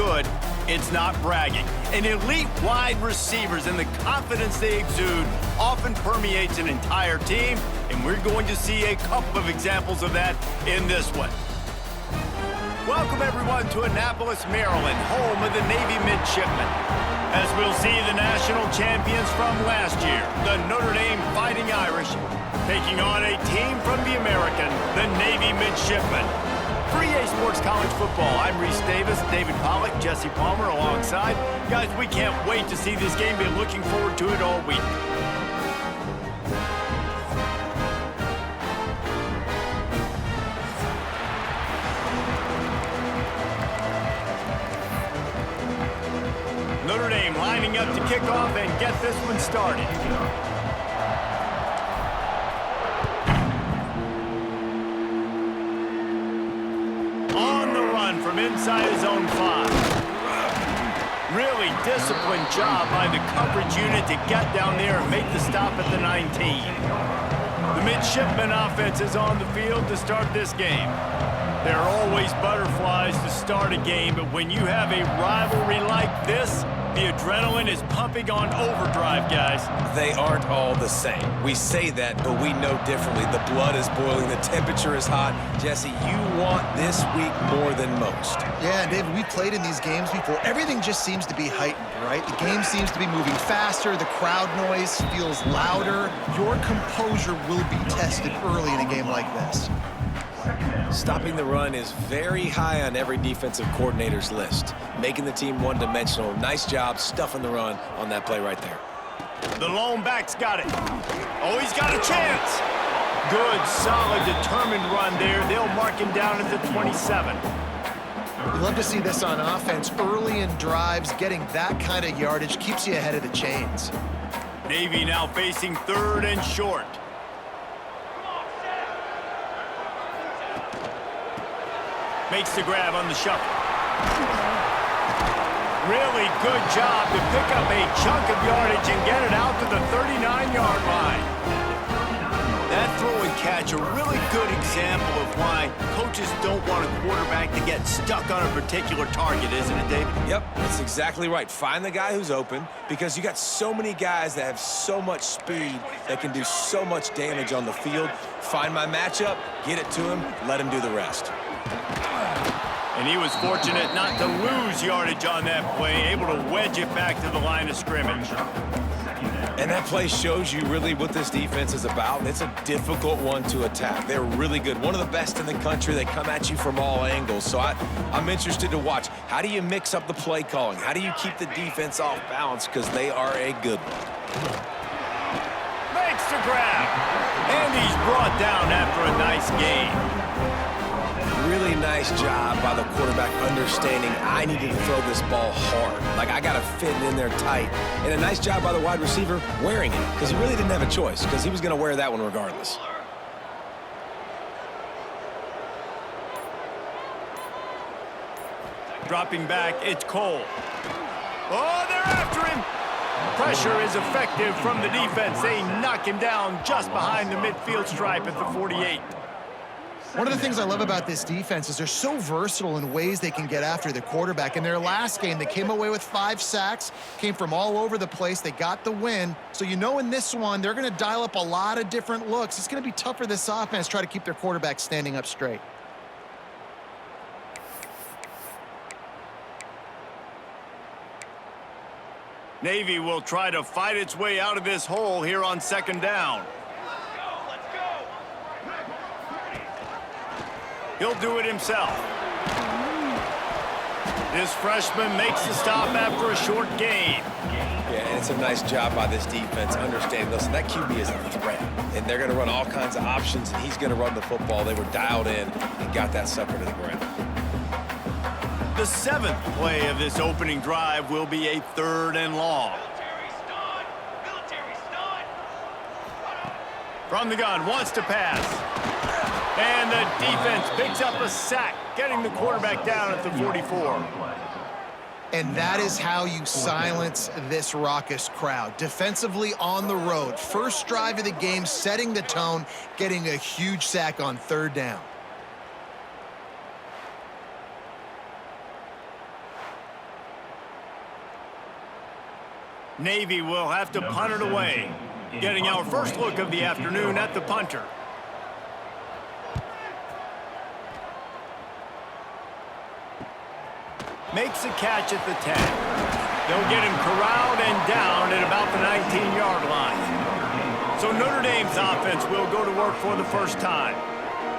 good, it's not bragging. And elite wide receivers and the confidence they exude often permeates an entire team, and we're going to see a couple of examples of that in this one. Welcome, everyone, to Annapolis, Maryland, home of the Navy Midshipmen. As we'll see the national champions from last year, the Notre Dame Fighting Irish, taking on a team from the American, the Navy Midshipmen. For EA Sports College Football, I'm Reese Davis, David Pollack, Jesse Palmer alongside. Guys, we can't wait to see this game. Been looking forward to it all week. Notre Dame lining up to kick off and get this one started. On the run from inside his own 5. Really disciplined job by the coverage unit to get down there and make the stop at the 19. The midshipman offense is on the field to start this game. There are always butterflies to start a game, but when you have a rivalry like this, the adrenaline is pumping on overdrive, guys. They aren't all the same. We say that, but we know differently. The blood is boiling. The temperature is hot. Jesse, you want this week more than most. Yeah, David, we played in these games before. Everything just seems to be heightened, right? The game seems to be moving faster. The crowd noise feels louder. Your composure will be tested early in a game like this. Stopping the run is very high on every defensive coordinator's list. Making the team one-dimensional. Nice job stuffing the run on that play right there. The lone back's got it. Oh, he's got a chance. Good, solid, determined run there. They'll mark him down at the 27. You love to see this on offense. Early in drives, getting that kind of yardage keeps you ahead of the chains. Navy now facing 3rd and short. Makes the grab on the shuffle. Really good job to pick up a chunk of yardage and get it out to the 39-yard line. That throw and catch, a really good example of why coaches don't want a quarterback to get stuck on a particular target, isn't it, David? Yep, that's exactly right. Find the guy who's open, because you got so many guys that have so much speed that can do so much damage on the field. Find my matchup, get it to him, let him do the rest. And he was fortunate not to lose yardage on that play, able to wedge it back to the line of scrimmage. And that play shows you really what this defense is about. It's a difficult one to attack. They're really good. One of the best in the country. They come at you from all angles. So I'm interested to watch. How do you mix up the play calling? How do you keep the defense off balance? Because they are a good one. Makes the grab. And he's brought down after a nice gain. Really nice job by the quarterback understanding I needed to throw this ball hard. Like, I got to fit it in there tight. And a nice job by the wide receiver wearing it, because he really didn't have a choice, because he was going to wear that one regardless. Dropping back, it's Cole. Oh, they're after him. Pressure is effective from the defense. They knock him down just behind the midfield stripe at the 48. One of the things I love about this defense is they're so versatile in ways they can get after the quarterback. In their last game, they came away with 5 sacks, came from all over the place. They got the win. So you know in this one, they're going to dial up a lot of different looks. It's going to be tough for this offense to try to keep their quarterback standing up straight. Navy will try to fight its way out of this hole here on 2nd down. He'll do it himself. This freshman makes the stop after a short gain. Yeah, and it's a nice job by this defense understanding, listen, that QB is a threat. And they're going to run all kinds of options, and he's going to run the football. They were dialed in and got that sucker to the ground. The 7th play of this opening drive will be a 3rd and long. From the gun, wants to pass. And the defense picks up a sack, getting the quarterback down at the 44. And that is how you silence this raucous crowd. Defensively on the road. First drive of the game, setting the tone, getting a huge sack on 3rd down. Navy will have to punt it away. Getting our first look of the afternoon at the punter. Makes a catch at the 10. They'll get him corralled and down at about the 19-yard line. So Notre Dame's offense will go to work for the first time.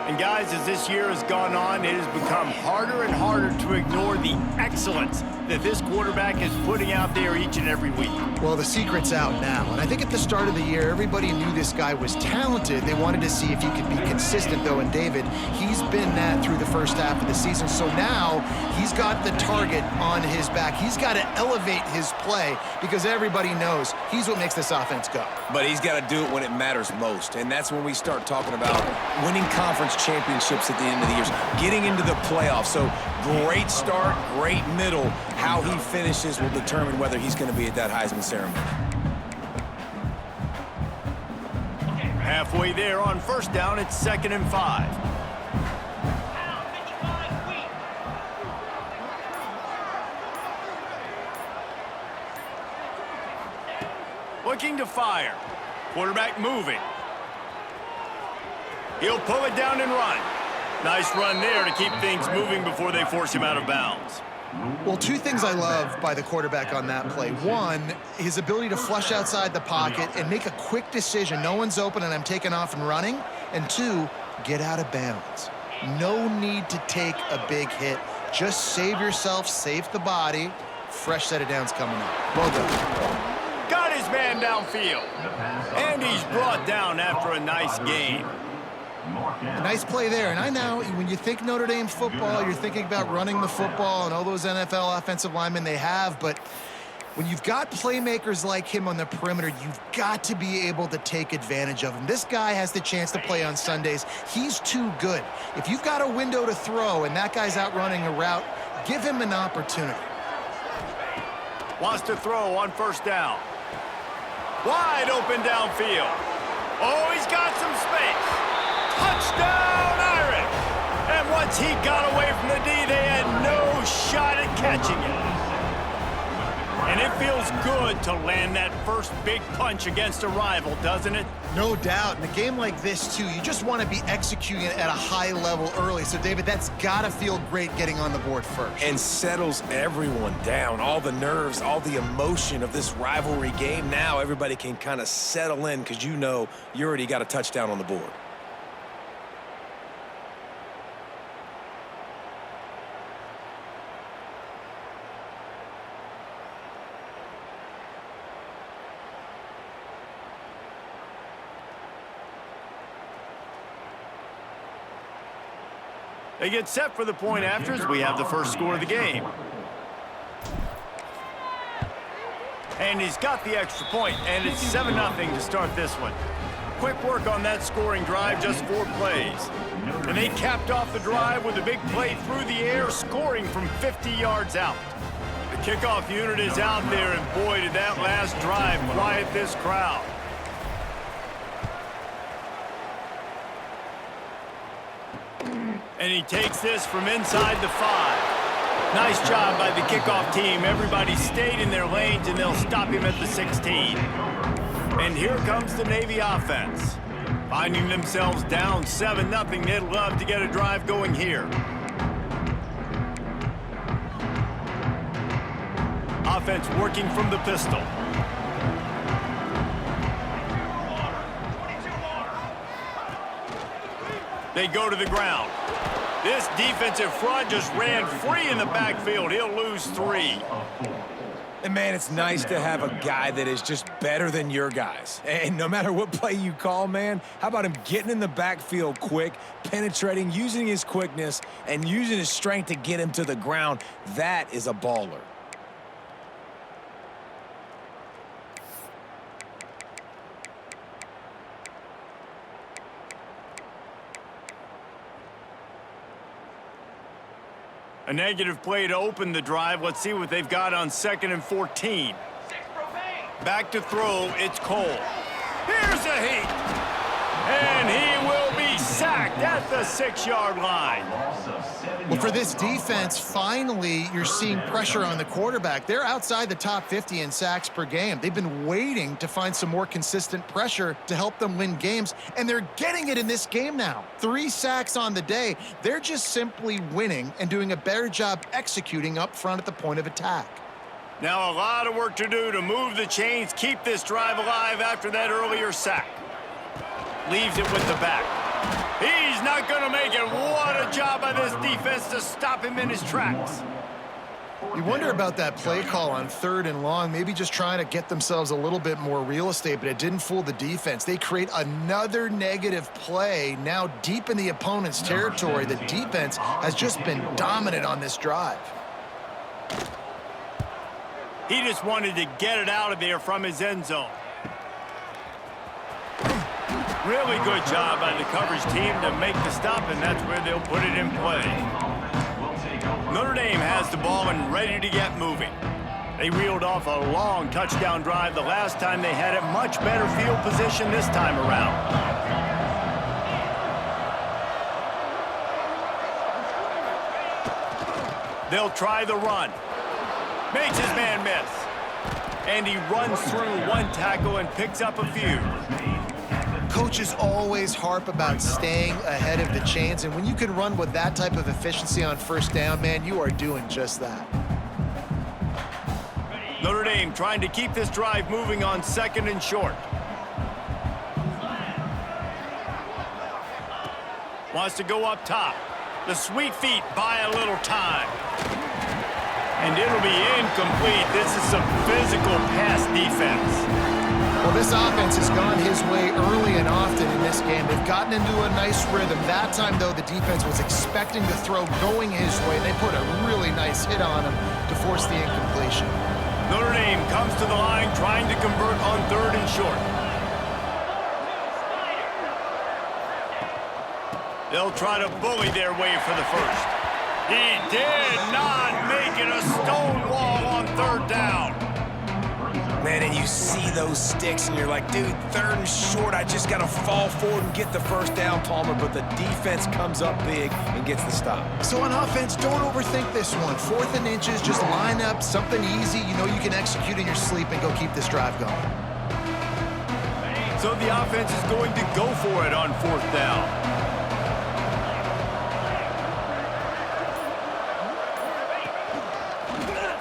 And guys, as this year has gone on, it has become harder and harder to ignore the excellence that this quarterback is putting out there each and every week. Well, the secret's out now, and I think at the start of the year, everybody knew this guy was talented. They wanted to see if he could be consistent, though, and David, he's been that through the first half of the season. So now he's got the target on his back. He's got to elevate his play because everybody knows he's what makes this offense go. But he's got to do it when it matters most, and that's when we start talking about winning conference championships at the end of the year, getting into the playoffs. So great start, great middle. How he finishes will determine whether he's going to be at that Heisman ceremony. Halfway there on first down, it's 2nd and 5. Looking to fire. Quarterback moving. He'll pull it down and run. Nice run there to keep things moving before they force him out of bounds. Well, two things I love by the quarterback on that play. One, his ability to flush outside the pocket and make a quick decision. No one's open and I'm taking off and running. And two, get out of bounds. No need to take a big hit. Just save yourself, save the body. Fresh set of downs coming up. Well done. Got his man downfield. And he's brought down after a nice game. Nice play there. And I know when you think Notre Dame football, you're thinking about running the football and all those NFL offensive linemen they have. But when you've got playmakers like him on the perimeter, you've got to be able to take advantage of him. This guy has the chance to play on Sundays. He's too good. If you've got a window to throw and that guy's out running a route, give him an opportunity. Wants to throw on first down. Wide open downfield. Oh, he's got some space. Touchdown, Irish! And once he got away from the D, they had no shot at catching it. And it feels good to land that first big punch against a rival, doesn't it? No doubt. In a game like this, too, you just want to be executing it at a high level early. So, David, that's got to feel great getting on the board first. And settles everyone down. All the nerves, all the emotion of this rivalry game. Now everybody can kind of settle in because you know you already got a touchdown on the board. They get set for the point after as we have the first score of the game. And he's got the extra point, and it's 7-0 to start this one. Quick work on that scoring drive, just 4 plays. And they capped off the drive with a big play through the air, scoring from 50 yards out. The kickoff unit is out there, and boy, did that last drive quiet this crowd. And he takes this from inside the 5. Nice job by the kickoff team. Everybody stayed in their lanes, and they'll stop him at the 16. And here comes the Navy offense. Finding themselves down 7-0, they'd love to get a drive going here. Offense working from the pistol. They go to the ground. This defensive front just ran free in the backfield. He'll lose 3. And, man, it's nice to have a guy that is just better than your guys. And no matter what play you call, man, how about him getting in the backfield quick, penetrating, using his quickness, and using his strength to get him to the ground? That is a baller. A negative play to open the drive. Let's see what they've got on 2nd and 14. Back to throw. It's Cole. Here's a heat. And he will be sacked sacked at the 6-yard line. Well, for this defense, finally, you're seeing pressure on the quarterback. They're outside the top 50 in sacks per game. They've been waiting to find some more consistent pressure to help them win games, and they're getting it in this game now. 3 sacks on the day. They're just simply winning and doing a better job executing up front at the point of attack. Now a lot of work to do to move the chains, keep this drive alive after that earlier sack. Leaves it with the back. He's not going to make it. What a job by this defense to stop him in his tracks. You wonder about that play call on 3rd and long, maybe just trying to get themselves a little bit more real estate, but it didn't fool the defense. They create another negative play now deep in the opponent's territory. The defense has just been dominant on this drive. He just wanted to get it out of there from his end zone. Really good job by the coverage team to make the stop, and that's where they'll put it in play. Notre Dame has the ball and ready to get moving. They reeled off a long touchdown drive the last time they had it. Much better field position this time around. They'll try the run. Makes his man miss. And he runs through 1 tackle and picks up a few. Coaches always harp about staying ahead of the chains, and when you can run with that type of efficiency on 1st down, man, you are doing just that. Notre Dame trying to keep this drive moving on 2nd and short. Wants to go up top. The sweet feet buy a little time. And it'll be incomplete. This is some physical pass defense. Well, this offense has gone his way early and often in this game. They've gotten into a nice rhythm. That time, though, the defense was expecting the throw going his way. They put a really nice hit on him to force the incompletion. Notre Dame comes to the line trying to convert on 3rd and short. They'll try to bully their way for the first. He did not make it. A stone wall on 3rd down. Man, and you see those sticks, and you're like, dude, 3rd and short, I just got to fall forward and get the 1st down, Palmer, but the defense comes up big and gets the stop. So on offense, don't overthink this one. 4th and inches, just line up something easy you know you can execute in your sleep and go keep this drive going. So the offense is going to go for it on 4th down.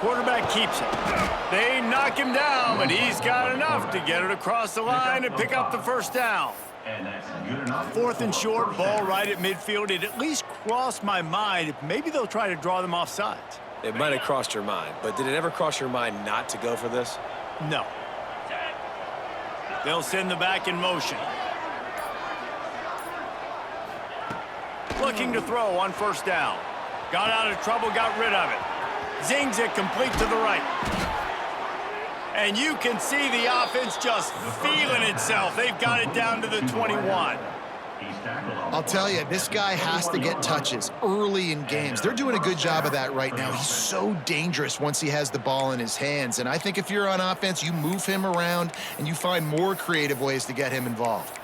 Quarterback keeps it. They knock him down, but he's got enough to get it across the line and pick up the 1st down. 4th and short, ball right at midfield. It at least crossed my mind if maybe they'll try to draw them off sides. It might have crossed your mind, but did it ever cross your mind not to go for this? No. They'll send the back in motion. Looking to throw on 1st down. Got out of trouble, got rid of it. Zings it complete to the right. And you can see the offense just feeling itself. They've got it down to the 21. I'll tell you, this guy has to get touches early in games. They're doing a good job of that right now. He's so dangerous once he has the ball in his hands. And I think if you're on offense, you move him around and you find more creative ways to get him involved.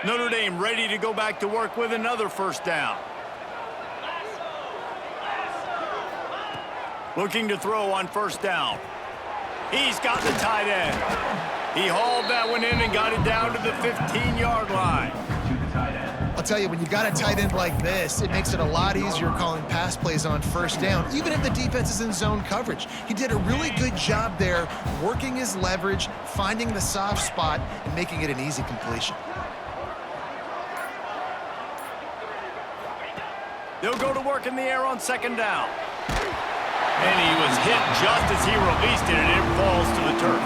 Notre Dame ready to go back to work with another 1st down. Looking to throw on 1st down. He's got the tight end. He hauled that one in and got it down to the 15-yard line. I'll tell you, when you've got a tight end like this, it makes it a lot easier calling pass plays on 1st down, even if the defense is in zone coverage. He did a really good job there, working his leverage, finding the soft spot, and making it an easy completion. They'll go to work in the air on 2nd down. And he was hit just as he released it, and it falls to the turf.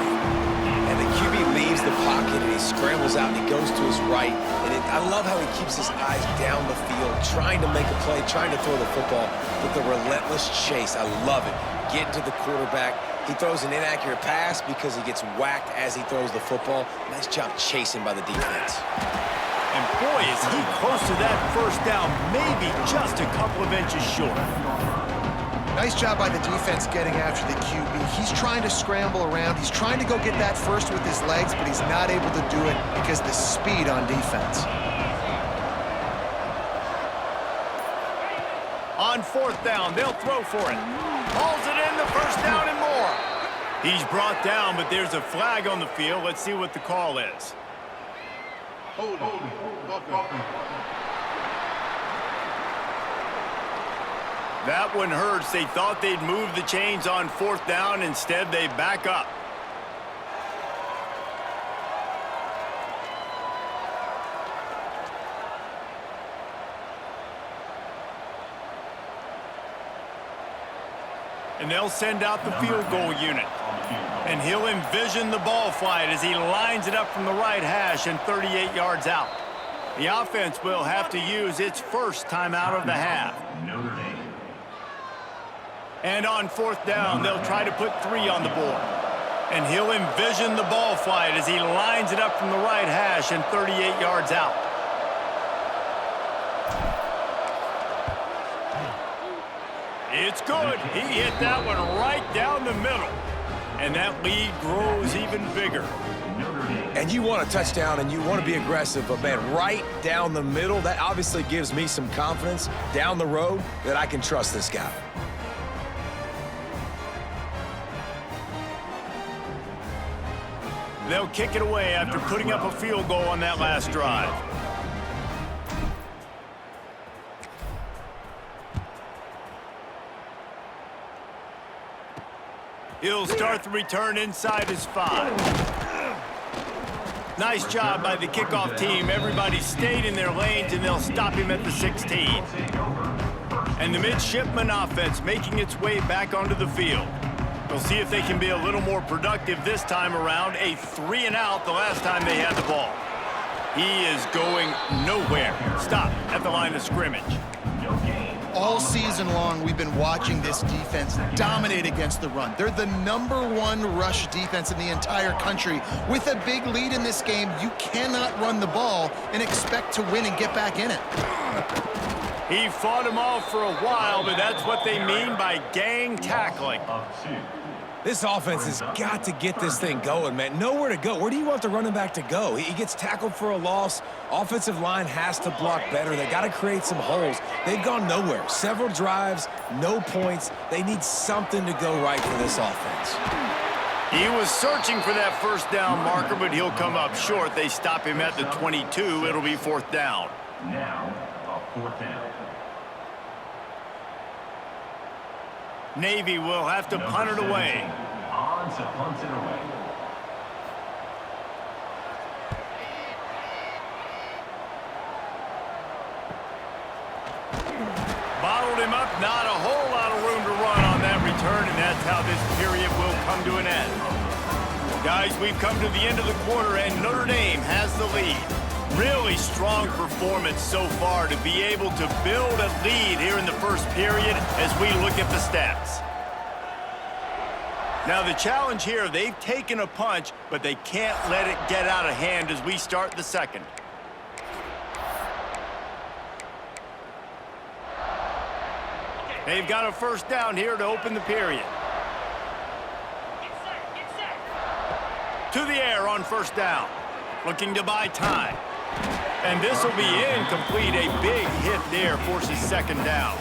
And the QB leaves the pocket, and he scrambles out, and he goes to his right. And I love how he keeps his eyes down the field, trying to make a play, trying to throw the football with the relentless chase. I love it. Getting to the quarterback. He throws an inaccurate pass because he gets whacked as he throws the football. Nice job chasing by the defense. And boy, is he close to that 1st down, maybe just a couple of inches short. Nice job by the defense getting after the QB. He's trying to scramble around. He's trying to go get that first with his legs, but he's not able to do it because of the speed on defense. On 4th down, they'll throw for it. Hauls it in, the first down and more. He's brought down, but there's a flag on the field. Let's see what the call is. That one hurts. They thought they'd move the chains on 4th down. Instead, they back up. And they'll send out the field goal unit. And he'll envision the ball flight as he lines it up from the right hash and 38 yards out. The offense will have to use its first timeout of the half. And on 4th down, they'll try to put 3 on the board. And he'll envision the ball flight as he lines it up from the right hash and 38 yards out. It's good. He hit that one right down the middle. And that lead grows even bigger. And you want a touchdown and you want to be aggressive, but man, right down the middle, that obviously gives me some confidence down the road that I can trust this guy. They'll kick it away after putting up a field goal on that last drive. He'll start the return inside his 5. Nice job by the kickoff team. Everybody stayed in their lanes, and they'll stop him at the 16. And the midshipman offense making its way back onto the field. We'll see if they can be a little more productive this time around. A 3 and out the last time they had the ball. He is going nowhere. Stop at the line of scrimmage. All season long, we've been watching this defense dominate against the run. They're the #1 rush defense in the entire country. With a big lead in this game, you cannot run the ball and expect to win and get back in it. He fought him off for a while, but that's what they mean by gang tackling. This offense has got to get this thing going, man. Nowhere to go. Where do you want the running back to go? He gets tackled for a loss. Offensive line has to block better. They got to create some holes. They've gone nowhere. Several drives, no points. They need something to go right for this offense. He was searching for that first down marker, but he'll come up short. They stop him at the 22. It'll be 4th down. Now, a 4th down. Navy will have to punt it away. On to punt it away. Bottled him up, not a whole lot of room to run on that return, and that's how this period will come to an end. Guys, we've come to the end of the quarter, and Notre Dame has the lead. Really strong performance so far to be able to build a lead here in the first period as we look at the stats. Now the challenge here, they've taken a punch, but they can't let it get out of hand as we start the second. They've got a first down here to open the period. To the air on first down. Looking to buy time. And this will be incomplete. A big hit there forces 2nd down.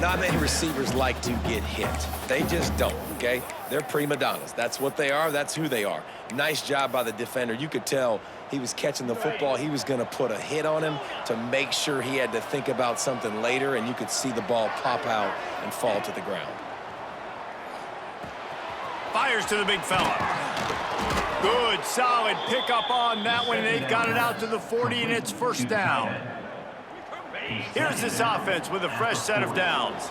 Not many receivers like to get hit. They just don't, okay? They're prima donnas. That's what they are. That's who they are. Nice job by the defender. You could tell he was catching the football. He was going to put a hit on him to make sure he had to think about something later, and you could see the ball pop out and fall to the ground. Fires to the big fella. Good, solid pickup on that one. They've got it out to the 40, and it's 1st down. Here's this offense with a fresh set of downs.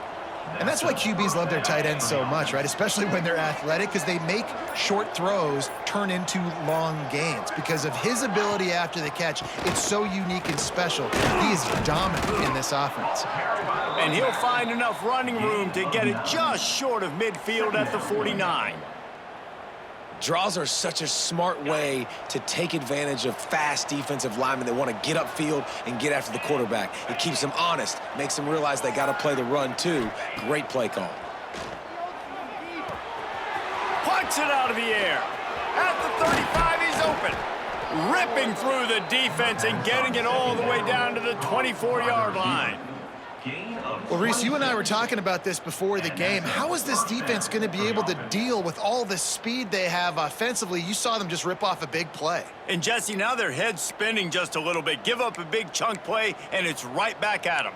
And that's why QBs love their tight ends so much, right? Especially when they're athletic, because they make short throws turn into long gains. Because of his ability after the catch, it's so unique and special. He is dominant in this offense. And he'll find enough running room to get it just short of midfield at the 49. Draws are such a smart way to take advantage of fast defensive linemen that want to get upfield and get after the quarterback. It keeps them honest, makes them realize they got to play the run too. Great play call. Knocks it out of the air. At the 35, he's open. Ripping through the defense and getting it all the way down to the 24-yard line. Well, Reese, you and I were talking about this before the game. How is this defense going to be able to deal with all the speed they have offensively? You saw them just rip off a big play. And, Jesse, now their head's spinning just a little bit. Give up a big chunk play, and it's right back at them.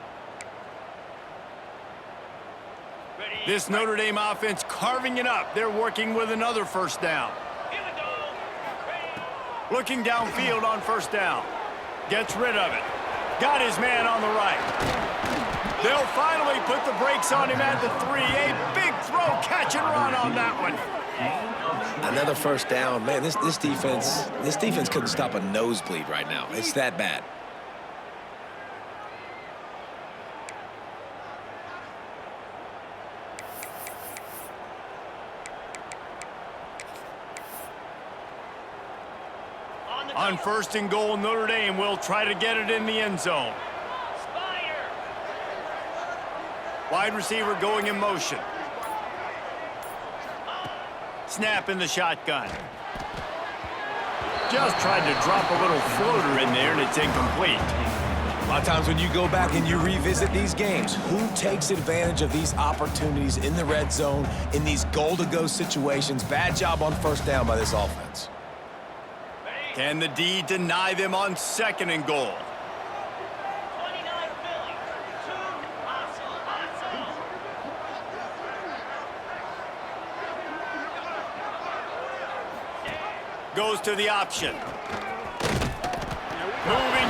This Notre Dame offense carving it up. They're working with another first down. Looking downfield on first down. Gets rid of it. Got his man on the right. They'll finally put the brakes on him at the 3. A big throw, catch and run on that one. Another first down. Man, this defense couldn't stop a nosebleed right now. It's that bad. On first and goal, Notre Dame will try to get it in the end zone. Wide receiver going in motion. Snap in the shotgun. Just tried to drop a little floater in there, and it's incomplete. A lot of times when you go back and you revisit these games, who takes advantage of these opportunities in the red zone, in these goal-to-go situations? Bad job on first down by this offense. Can the D deny them on second and goal? Goes to the option. Moving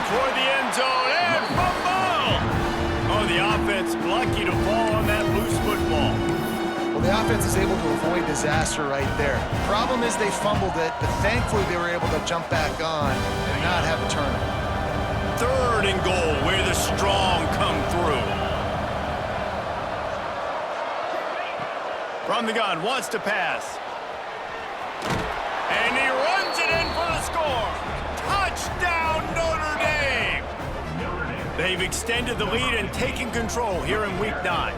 toward the end zone and fumble! Oh, the offense lucky to fall on that loose football. Well, the offense is able to avoid disaster right there. Problem is they fumbled it, but thankfully they were able to jump back on and not have a turnover. Third and goal, where the strong come through. From the gun, wants to pass. And he runs it in for the score. Touchdown, Notre Dame! They've extended the lead and taken control here in Week 9.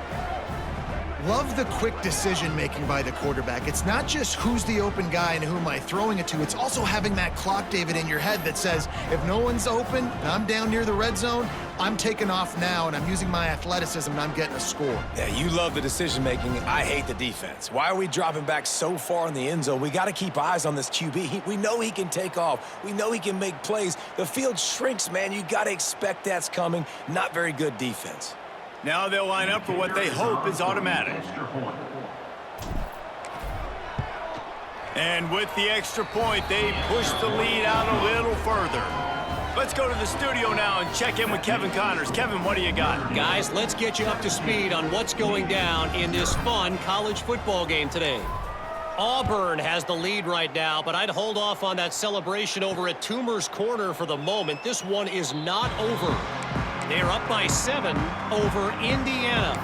Love the quick decision-making by the quarterback. It's not just who's the open guy and who am I throwing it to. It's also having that clock, David, in your head that says, if no one's open and I'm down near the red zone, I'm taking off now and I'm using my athleticism and I'm getting a score. Yeah, you love the decision-making. I hate the defense. Why are we dropping back so far in the end zone? We got to keep eyes on this QB. We know he can take off. We know he can make plays. The field shrinks, man. You got to expect that's coming. Not very good defense. Now they'll line up for what they hope is automatic. And with the extra point, they push the lead out a little further. Let's go to the studio now and check in with Kevin Connors. Kevin, what do you got? Guys, let's get you up to speed on what's going down in this fun college football game today. Auburn has the lead right now, but I'd hold off on that celebration over at Toomer's Corner for the moment. This one is not over. They're up by 7 over Indiana.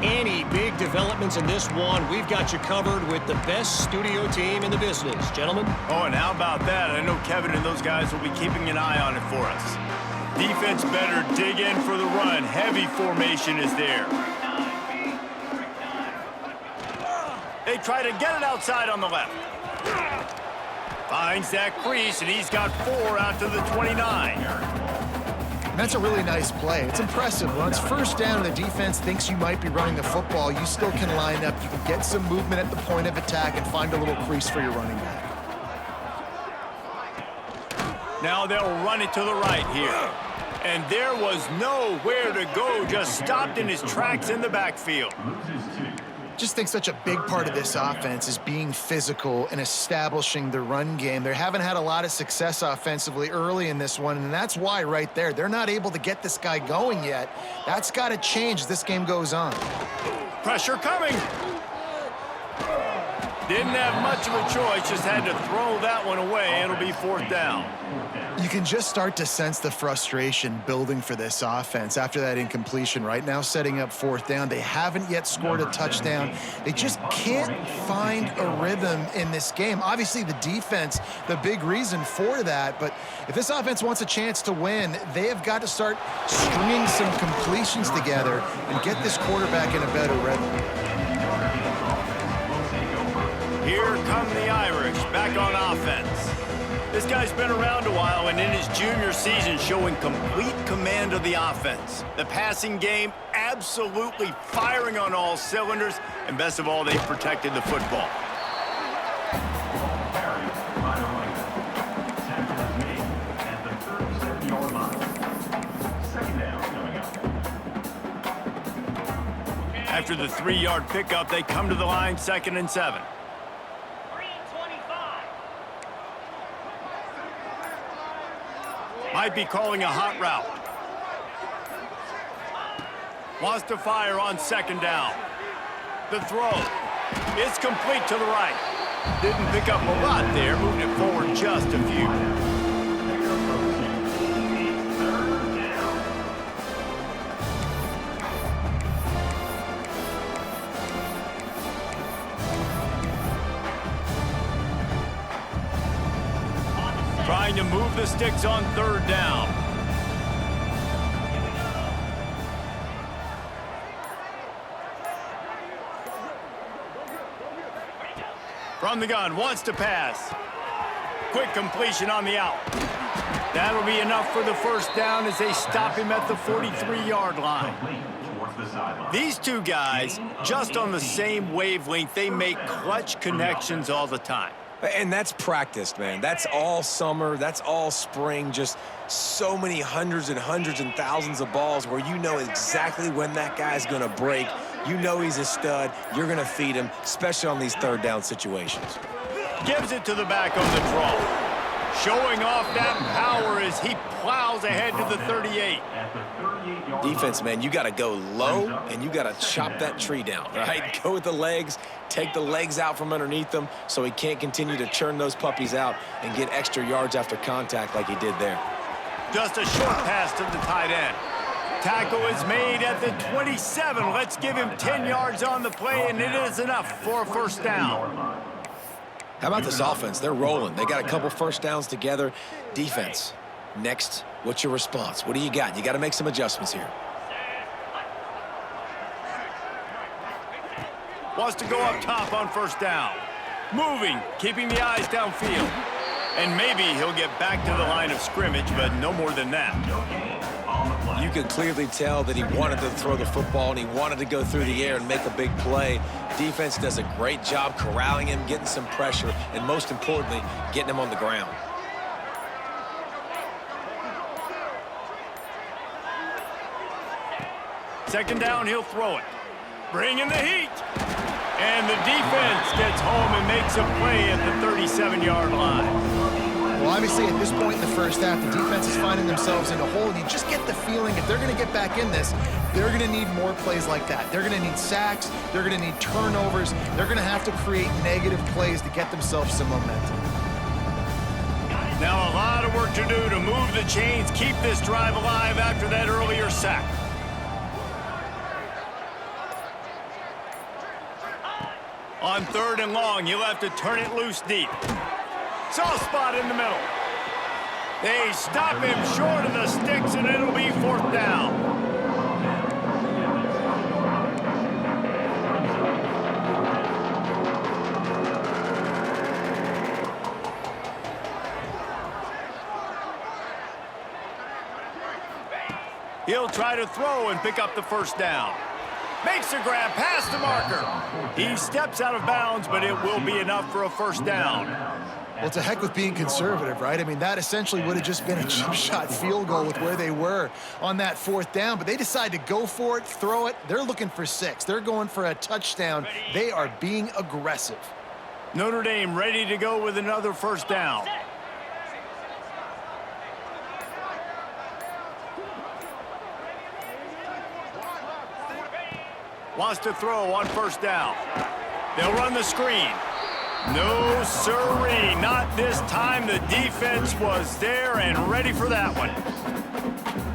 Any big developments in this one, we've got you covered with the best studio team in the business. Gentlemen? Oh, and how about that? I know Kevin and those guys will be keeping an eye on it for us. Defense better dig in for the run. Heavy formation is there. They try to get it outside on the left. Finds that crease, and he's got 4 out to the 29. That's a really nice play. It's impressive. When it's first down and the defense thinks you might be running the football, you still can line up. You can get some movement at the point of attack and find a little crease for your running back. Now they'll run it to the right here. And there was nowhere to go, just stopped in his tracks in the backfield. Just think such a big part of this offense is being physical and establishing the run game. They haven't had a lot of success offensively early in this one, and that's why right there, they're not able to get this guy going yet. That's got to change as this game goes on. Pressure coming. Didn't have much of a choice, just had to throw that one away. It'll be 4th down. You can just start to sense the frustration building for this offense after that incompletion. Right now, setting up 4th down. They haven't yet scored a touchdown. They just can't find a rhythm in this game. Obviously, the defense, the big reason for that. But if this offense wants a chance to win, they have got to start stringing some completions together and get this quarterback in a better rhythm. Here here come the Irish back on offense. This guy's been around a while and in his junior season showing complete command of the offense. The passing game absolutely firing on all cylinders, and best of all, they've protected the football. Carry by the running back. Tackle is made at the 37-yard line. Second down coming up. After the 3-yard pickup, they come to the line 2nd and 7. Might be calling a hot route. Wants to fire on 2nd down. The throw. It's complete to the right. Didn't pick up a lot there. Moved it forward just a few. Trying to move the sticks on 3rd down. From the gun, wants to pass. Quick completion on the out. That'll be enough for the 1st down as they stop him at the 43-yard line. These two guys, just on the same wavelength, they make clutch connections all the time. And that's practiced, man. That's all summer. That's all spring. Just so many hundreds and thousands of balls where you know exactly when that guy's going to break. You know he's a stud. You're going to feed him, especially on these 3rd down situations. Gives it to the back on the draw. Showing off that power as he plows ahead to the 38. Defense, man, you got to go low, and you got to chop that tree down, right? Go with the legs, take the legs out from underneath them so he can't continue to churn those puppies out and get extra yards after contact like he did there. Just a short pass to the tight end. Tackle is made at the 27. Let's give him 10 yards on the play, and it is enough for a 1st down. How about this offense? They're rolling. They got a couple 1st downs together. Defense, next, what's your response? What do you got? You got to make some adjustments here. Wants to go up top on 1st down. Moving, keeping the eyes downfield. And maybe he'll get back to the line of scrimmage, but no more than that. You could clearly tell that he wanted to throw the football and he wanted to go through the air and make a big play. Defense does a great job corralling him, getting some pressure, and most importantly, getting him on the ground. Second down, he'll throw it. Bringing the heat. And the defense gets home and makes a play at the 37-yard line. Well, obviously, at this point in the 1st half, the defense is finding themselves in a hole. And you just get the feeling if they're going to get back in this, they're going to need more plays like that. They're going to need sacks. They're going to need turnovers. They're going to have to create negative plays to get themselves some momentum. Now a lot of work to do to move the chains, keep this drive alive after that earlier sack. On 3rd and long, he'll have to turn it loose deep. Soft spot in the middle. They stop him short of the sticks, and it'll be 4th down. He'll try to throw and pick up the 1st down. Makes a grab past the marker. He steps out of bounds, but it will be enough for a 1st down. Well, to heck with being conservative, right? I mean, that essentially would have just been a chip shot field goal with where they were on that 4th down, but they decide to go for it, throw it. They're looking for 6. They're going for a touchdown. They are being aggressive. Notre Dame ready to go with another 1st down. Wants to throw on 1st down. They'll run the screen. No sirree, not this time. The defense was there and ready for that one.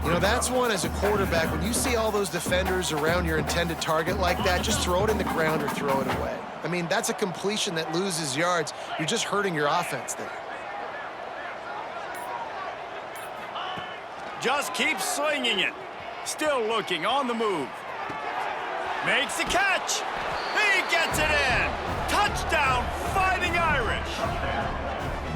You know, that's one as a quarterback, when you see all those defenders around your intended target like that, just throw it in the ground or throw it away. I mean, that's a completion that loses yards. You're just hurting your offense there. Just keeps slinging it. Still looking on the move. Makes the catch. He gets it in. Touchdown, fighting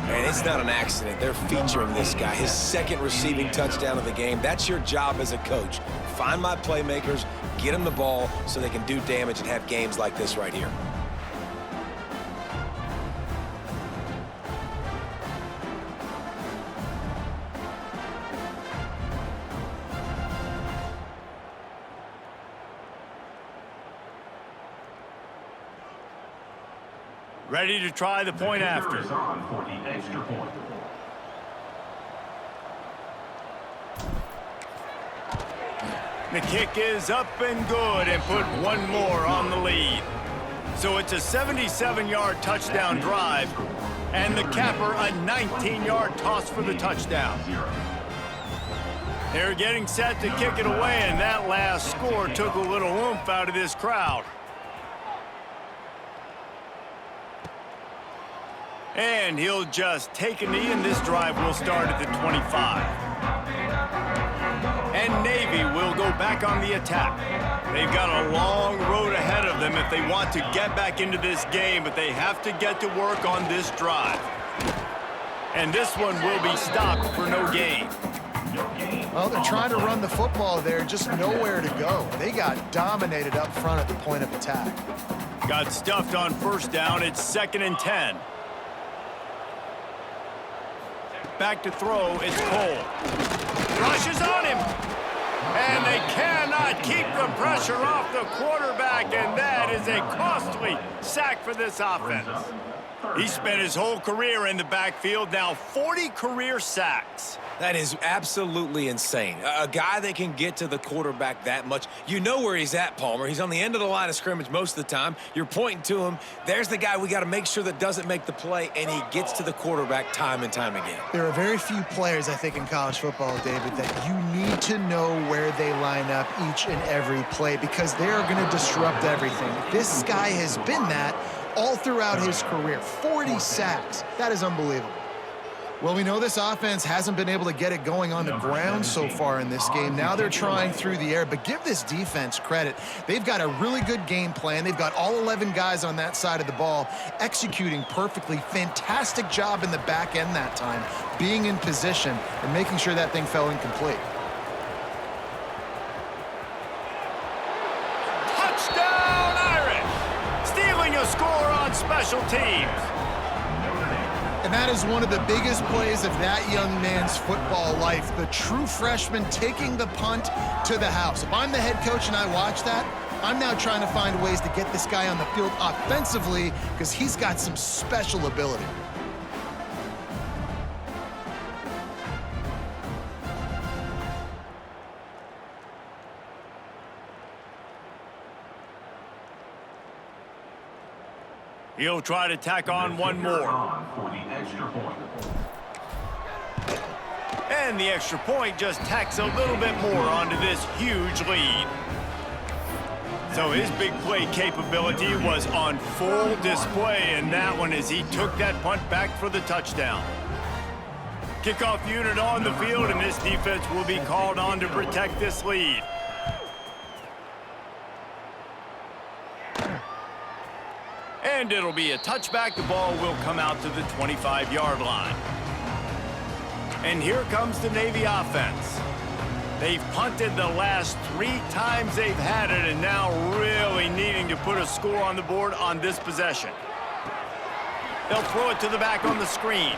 And it's not an accident. They're featuring this guy, his second receiving touchdown of the game. That's your job as a coach. Find my playmakers, get them the ball so they can do damage and have games like this right here. Ready to try the point after. Is on for the extra point. The kick is up and good and put one more on the lead. So it's a 77-yard touchdown drive, and the capper a 19-yard toss for the touchdown. They're getting set to kick it away, and that last score took a little oomph out of this crowd. And he'll just take a knee, and this drive will start at the 25. And Navy will go back on the attack. They've got a long road ahead of them if they want to get back into this game, but they have to get to work on this drive. And this one will be stopped for no gain. Well, they're trying to run the football there, just nowhere to go. They got dominated up front at the point of attack. Got stuffed on first down. It's 2nd and 10. Back to throw, it's Cole. Rushes on him. And they cannot keep the pressure off the quarterback, and that is a costly sack for this offense. He spent his whole career in the backfield, now 40 career sacks. That is absolutely insane. A guy that can get to the quarterback that much. You know where he's at, Palmer. He's on the end of the line of scrimmage most of the time. You're pointing to him. There's the guy we got to make sure that doesn't make the play, and he gets to the quarterback time and time again. There are very few players, I think, in college football, David, that you need to know where they line up each and every play because they are going to disrupt everything. This guy has been that all throughout his career. 40 sacks. That is unbelievable. Well, we know this offense hasn't been able to get it going on the ground so far in this game. Now they're trying through the air, but give this defense credit. They've got a really good game plan. They've got all 11 guys on that side of the ball executing perfectly. Fantastic job in the back end that time, being in position and making sure that thing fell incomplete. Touchdown, Irish! Stealing a score on special teams. And that is one of the biggest plays of that young man's football life. The true freshman taking the punt to the house. If I'm the head coach and I watch that, I'm now trying to find ways to get this guy on the field offensively because he's got some special ability. He'll try to tack on one more. And the extra point just tacks a little bit more onto this huge lead. So his big play capability was on full display in that one as he took that punt back for the touchdown. Kickoff unit on the field, and this defense will be called on to protect this lead. And it'll be a touchback. The ball will come out to the 25-yard line. And here comes the Navy offense. They've punted the last 3 times they've had it, and now really needing to put a score on the board on this possession. They'll throw it to the back on the screen.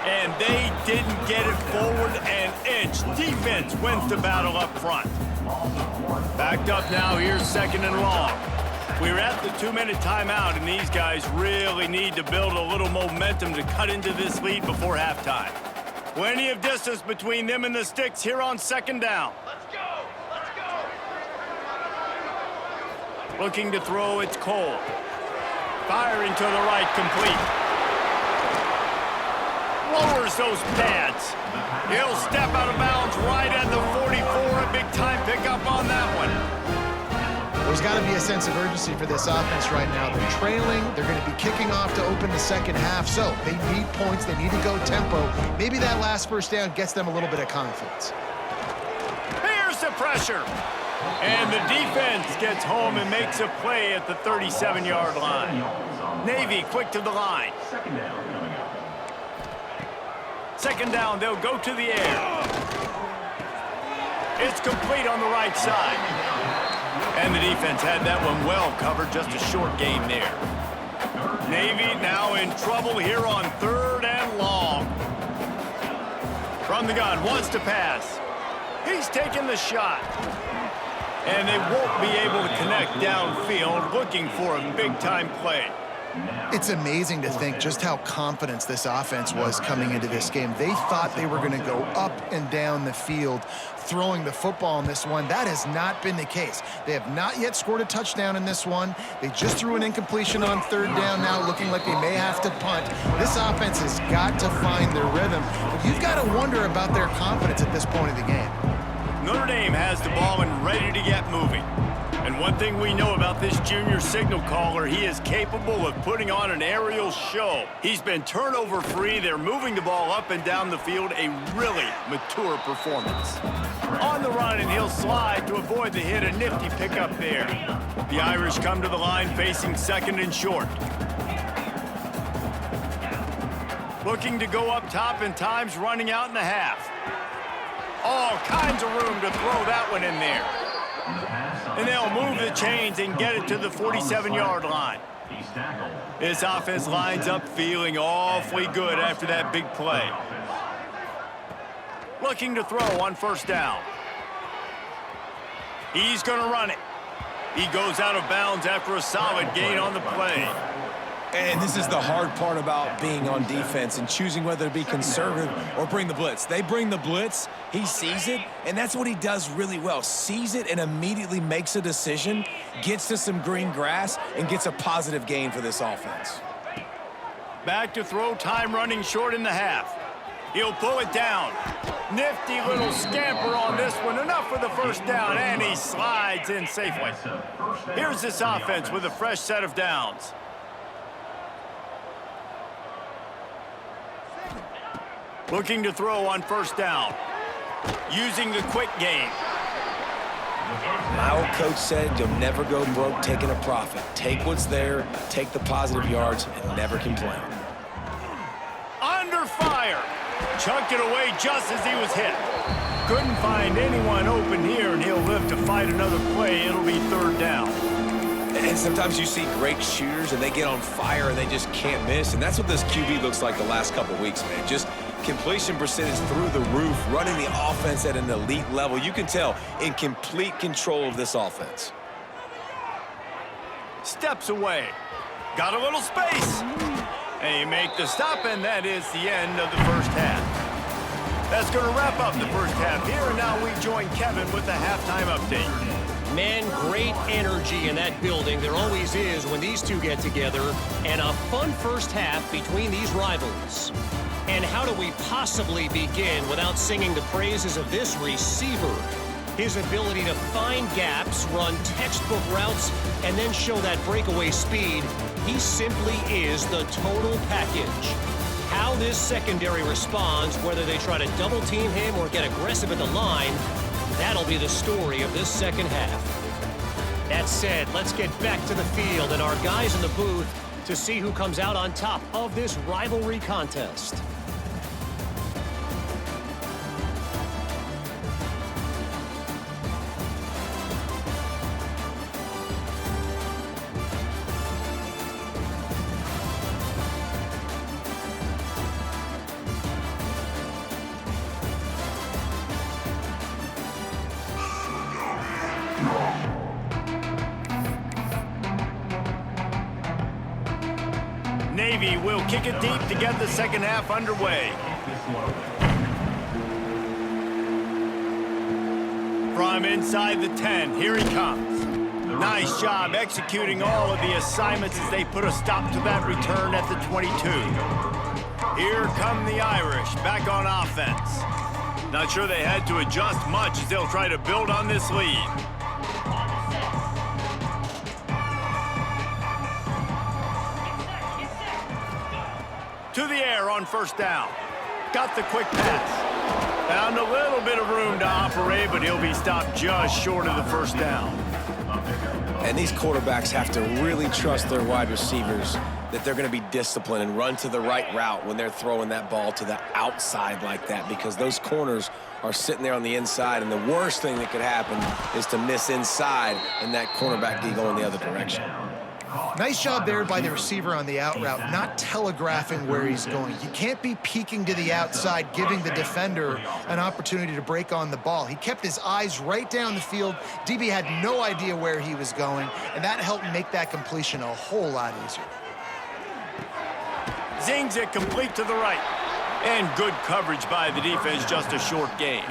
And they didn't get it forward an inch. Defense wins the battle up front. Backed up now, here's 2nd and long. We're at the 2-minute timeout, and these guys really need to build a little momentum to cut into this lead before halftime. Plenty of distance between them and the sticks here on 2nd down. Let's go! Let's go! Looking to throw, it's Cole. Firing to the right, complete. Lowers those pads. He'll step out of bounds right at the 44. A big-time pickup on that one. There's got to be a sense of urgency for this offense right now. They're trailing. They're going to be kicking off to open the second half. So they need points. They need to go tempo. Maybe that last first down gets them a little bit of confidence. Here's the pressure. And the defense gets home and makes a play at the 37-yard line. Navy quick to the line. 2nd down coming up. Second down, they'll go to the air. It's complete on the right side. And the defense had that one well covered, just a short gain there. Navy now in trouble here on 3rd and long. From the gun, wants to pass. He's taking the shot. And they won't be able to connect downfield, looking for a big-time play. It's amazing to think just how confident this offense was coming into this game. They thought they were going to go up and down the field throwing the football in this one. That has not been the case. They have not yet scored a touchdown in this one. They just threw an incompletion on 3rd down now, looking like they may have to punt. This offense has got to find their rhythm. But you've got to wonder about their confidence at this point of the game. Notre Dame has the ball and ready to get moving. And one thing we know about this junior signal caller, he is capable of putting on an aerial show. He's been turnover free. They're moving the ball up and down the field. A really mature performance. On the run, and he'll slide to avoid the hit. A nifty pickup there. The Irish come to the line facing 2nd and short. Looking to go up top, and time's running out in the half. All kinds of room to throw that one in there. And they'll move the chains and get it to the 47-yard line. This offense lines up feeling awfully good after that big play. Looking to throw on 1st down. He's going to run it. He goes out of bounds after a solid gain on the play. And this is the hard part about being on defense and choosing whether to be conservative or bring the blitz. They bring the blitz, he sees it, and that's what he does really well. Sees it and immediately makes a decision, gets to some green grass, and gets a positive gain for this offense. Back to throw, time running short in the half. He'll pull it down. Nifty little scamper on this one. Enough for the 1st down, and he slides in safely. Here's this offense with a fresh set of downs. Looking to throw on 1st down. Using the quick game. My old coach said you'll never go broke taking a profit. Take what's there, take the positive yards, and never complain. Under fire. Chunked it away just as he was hit. Couldn't find anyone open here, and he'll live to fight another play. It'll be 3rd down. And sometimes you see great shooters, and they get on fire, and they just can't miss. And that's what this QB looks like the last couple weeks, man. Just completion percentage through the roof, running the offense at an elite level. You can tell in complete control of this offense. Steps away. Got a little space. And you make the stop, and that is the end of the 1st half. That's going to wrap up the 1st half here, and now we join Kevin with the halftime update. Man, great energy in that building. There always is when these two get together. And a fun 1st half between these rivals. And how do we possibly begin without singing the praises of this receiver? His ability to find gaps, run textbook routes, and then show that breakaway speed. He simply is the total package. How this secondary responds, whether they try to double team him or get aggressive at the line, that'll be the story of this 2nd half. That said, let's get back to the field and our guys in the booth to see who comes out on top of this rivalry contest. Navy will kick it deep to get the 2nd half underway. From inside the 10, here he comes. Nice job executing all of the assignments as they put a stop to that return at the 22. Here come the Irish back on offense. Not sure they had to adjust much as they'll try to build on this lead. To the air on 1st down. Got the quick pass. Found a little bit of room to operate, but he'll be stopped just short of the 1st down. And these quarterbacks have to really trust their wide receivers. that they're going to be disciplined and run to the right route when they're throwing that ball to the outside like that, because those corners are sitting there on the inside, and the worst thing that could happen is to miss inside and that cornerback be going the other direction. Nice job there by the receiver on the out route, not telegraphing where he's going. You can't be peeking to the outside, giving the defender an opportunity to break on the ball. He kept his eyes right down the field. DB had no idea where he was going, and that helped make that completion a whole lot easier. Zings it complete to the right. And good coverage by the defense, just a short gain.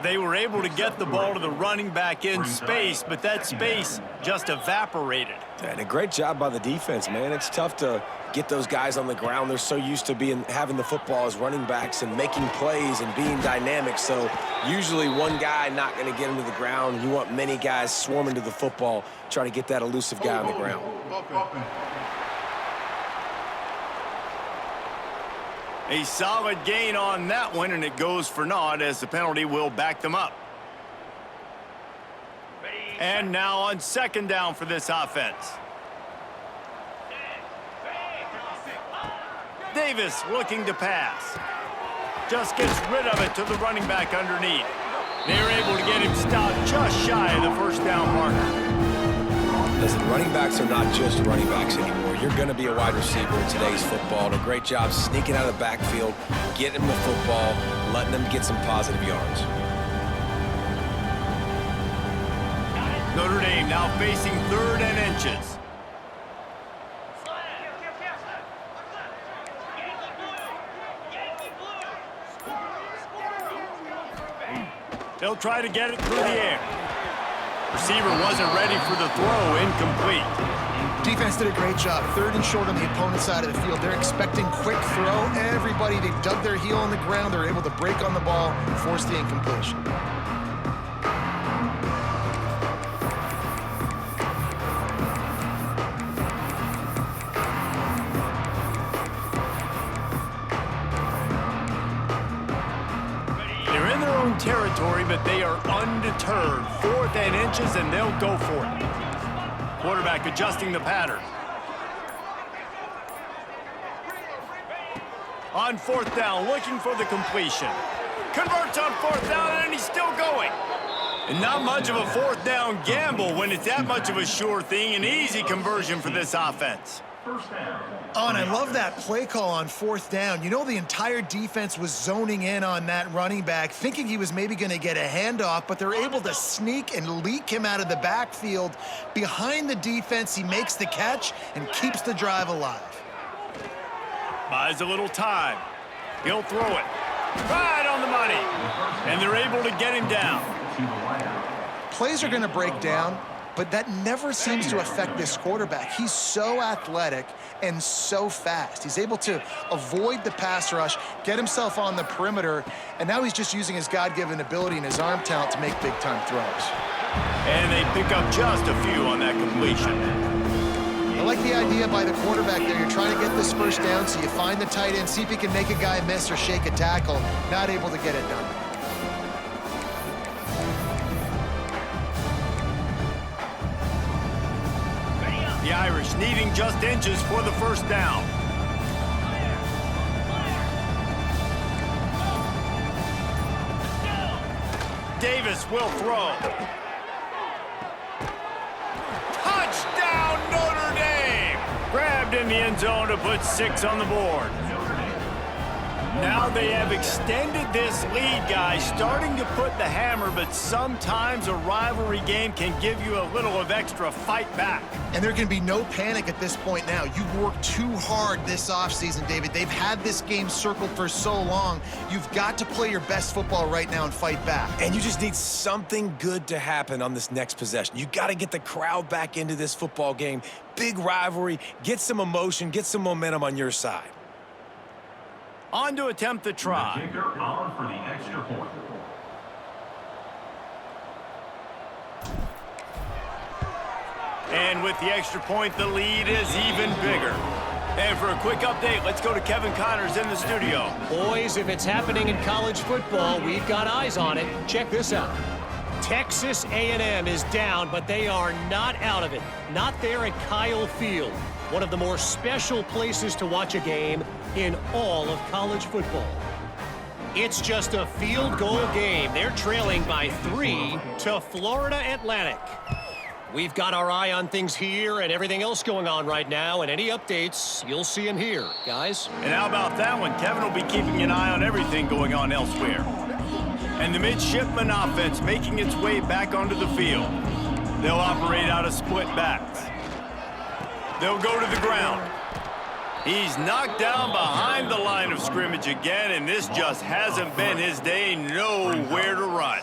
They were able to get the ball to the running back in space, but that space just evaporated. And a great job by the defense, man. It's tough to get those guys on the ground. They're so used to having the football as running backs and making plays and being dynamic. So usually one guy not going to get him to the ground. You want many guys swarming to the football, try to get that elusive guy on the ground. A solid gain on that one, and it goes for naught as the penalty will back them up. And now on second down for this offense. Davis looking to pass. Just gets rid of it to the running back underneath. They're able to get him stopped just shy of the first down marker. Listen, running backs are not just running backs anymore. You're going to be a wide receiver in today's football. And a great job sneaking out of the backfield, getting them the football, letting them get some positive yards. Notre Dame now facing 3rd and inches. They'll try to get it through the air. Receiver wasn't ready for the throw, incomplete. Defense did a great job. 3rd and short on the opponent's side of the field. They're expecting quick throw. Everybody, they dug their heel on the ground. They're able to break on the ball, force the incompletion. They're in their own territory, but they are undeterred. 4th and inches, and they'll go for it. Quarterback adjusting the pattern. On 4th down, looking for the completion. Converts on 4th down, and he's still going. And not much of a 4th down gamble when it's that much of a sure thing. An easy conversion for this offense. Oh, and I love that play call on 4th down. You know, the entire defense was zoning in on that running back, thinking he was maybe going to get a handoff, but they're able to sneak and leak him out of the backfield. Behind the defense, he makes the catch and keeps the drive alive. Buys a little time. He'll throw it. Right on the money. And they're able to get him down. Plays are going to break down, but that never seems to affect this quarterback. He's so athletic and so fast. He's able to avoid the pass rush, get himself on the perimeter, and now he's just using his God-given ability and his arm talent to make big-time throws. And they pick up just a few on that completion. I like the idea by the quarterback there. You're trying to get this first down, so you find the tight end, see if he can make a guy miss or shake a tackle. Not able to get it done. The Irish needing just inches for the first down. Davis will throw. Touchdown, Notre Dame! Grabbed in the end zone to put 6 on the board. Now they have extended this lead, guys, starting to put the hammer, but sometimes a rivalry game can give you a little of extra fight back. And there can be no panic at this point now. You've worked too hard this offseason, David. They've had this game circled for so long. You've got to play your best football right now and fight back. And you just need something good to happen on this next possession. You got to get the crowd back into this football game. Big rivalry, get some emotion, get some momentum on your side. On to attempt the try. The kicker on for the extra point. And with the extra point, the lead is even bigger. And for a quick update, let's go to Kevin Connors in the studio. Boys, if it's happening in college football, we've got eyes on it. Check this out. Texas A&M is down, but they are not out of it. Not there at Kyle Field. one of the more special places to watch a game in all of college football. It's just a field goal game. They're trailing by 3 to Florida Atlantic. We've got our eye on things here and everything else going on right now, and any updates, you'll see them here, guys. And how about that one? Kevin will be keeping an eye on everything going on elsewhere. And the midshipman offense making its way back onto the field. They'll operate out of split backs. They'll go to the ground. He's knocked down behind the line of scrimmage again, and this just hasn't been his day. Nowhere to run.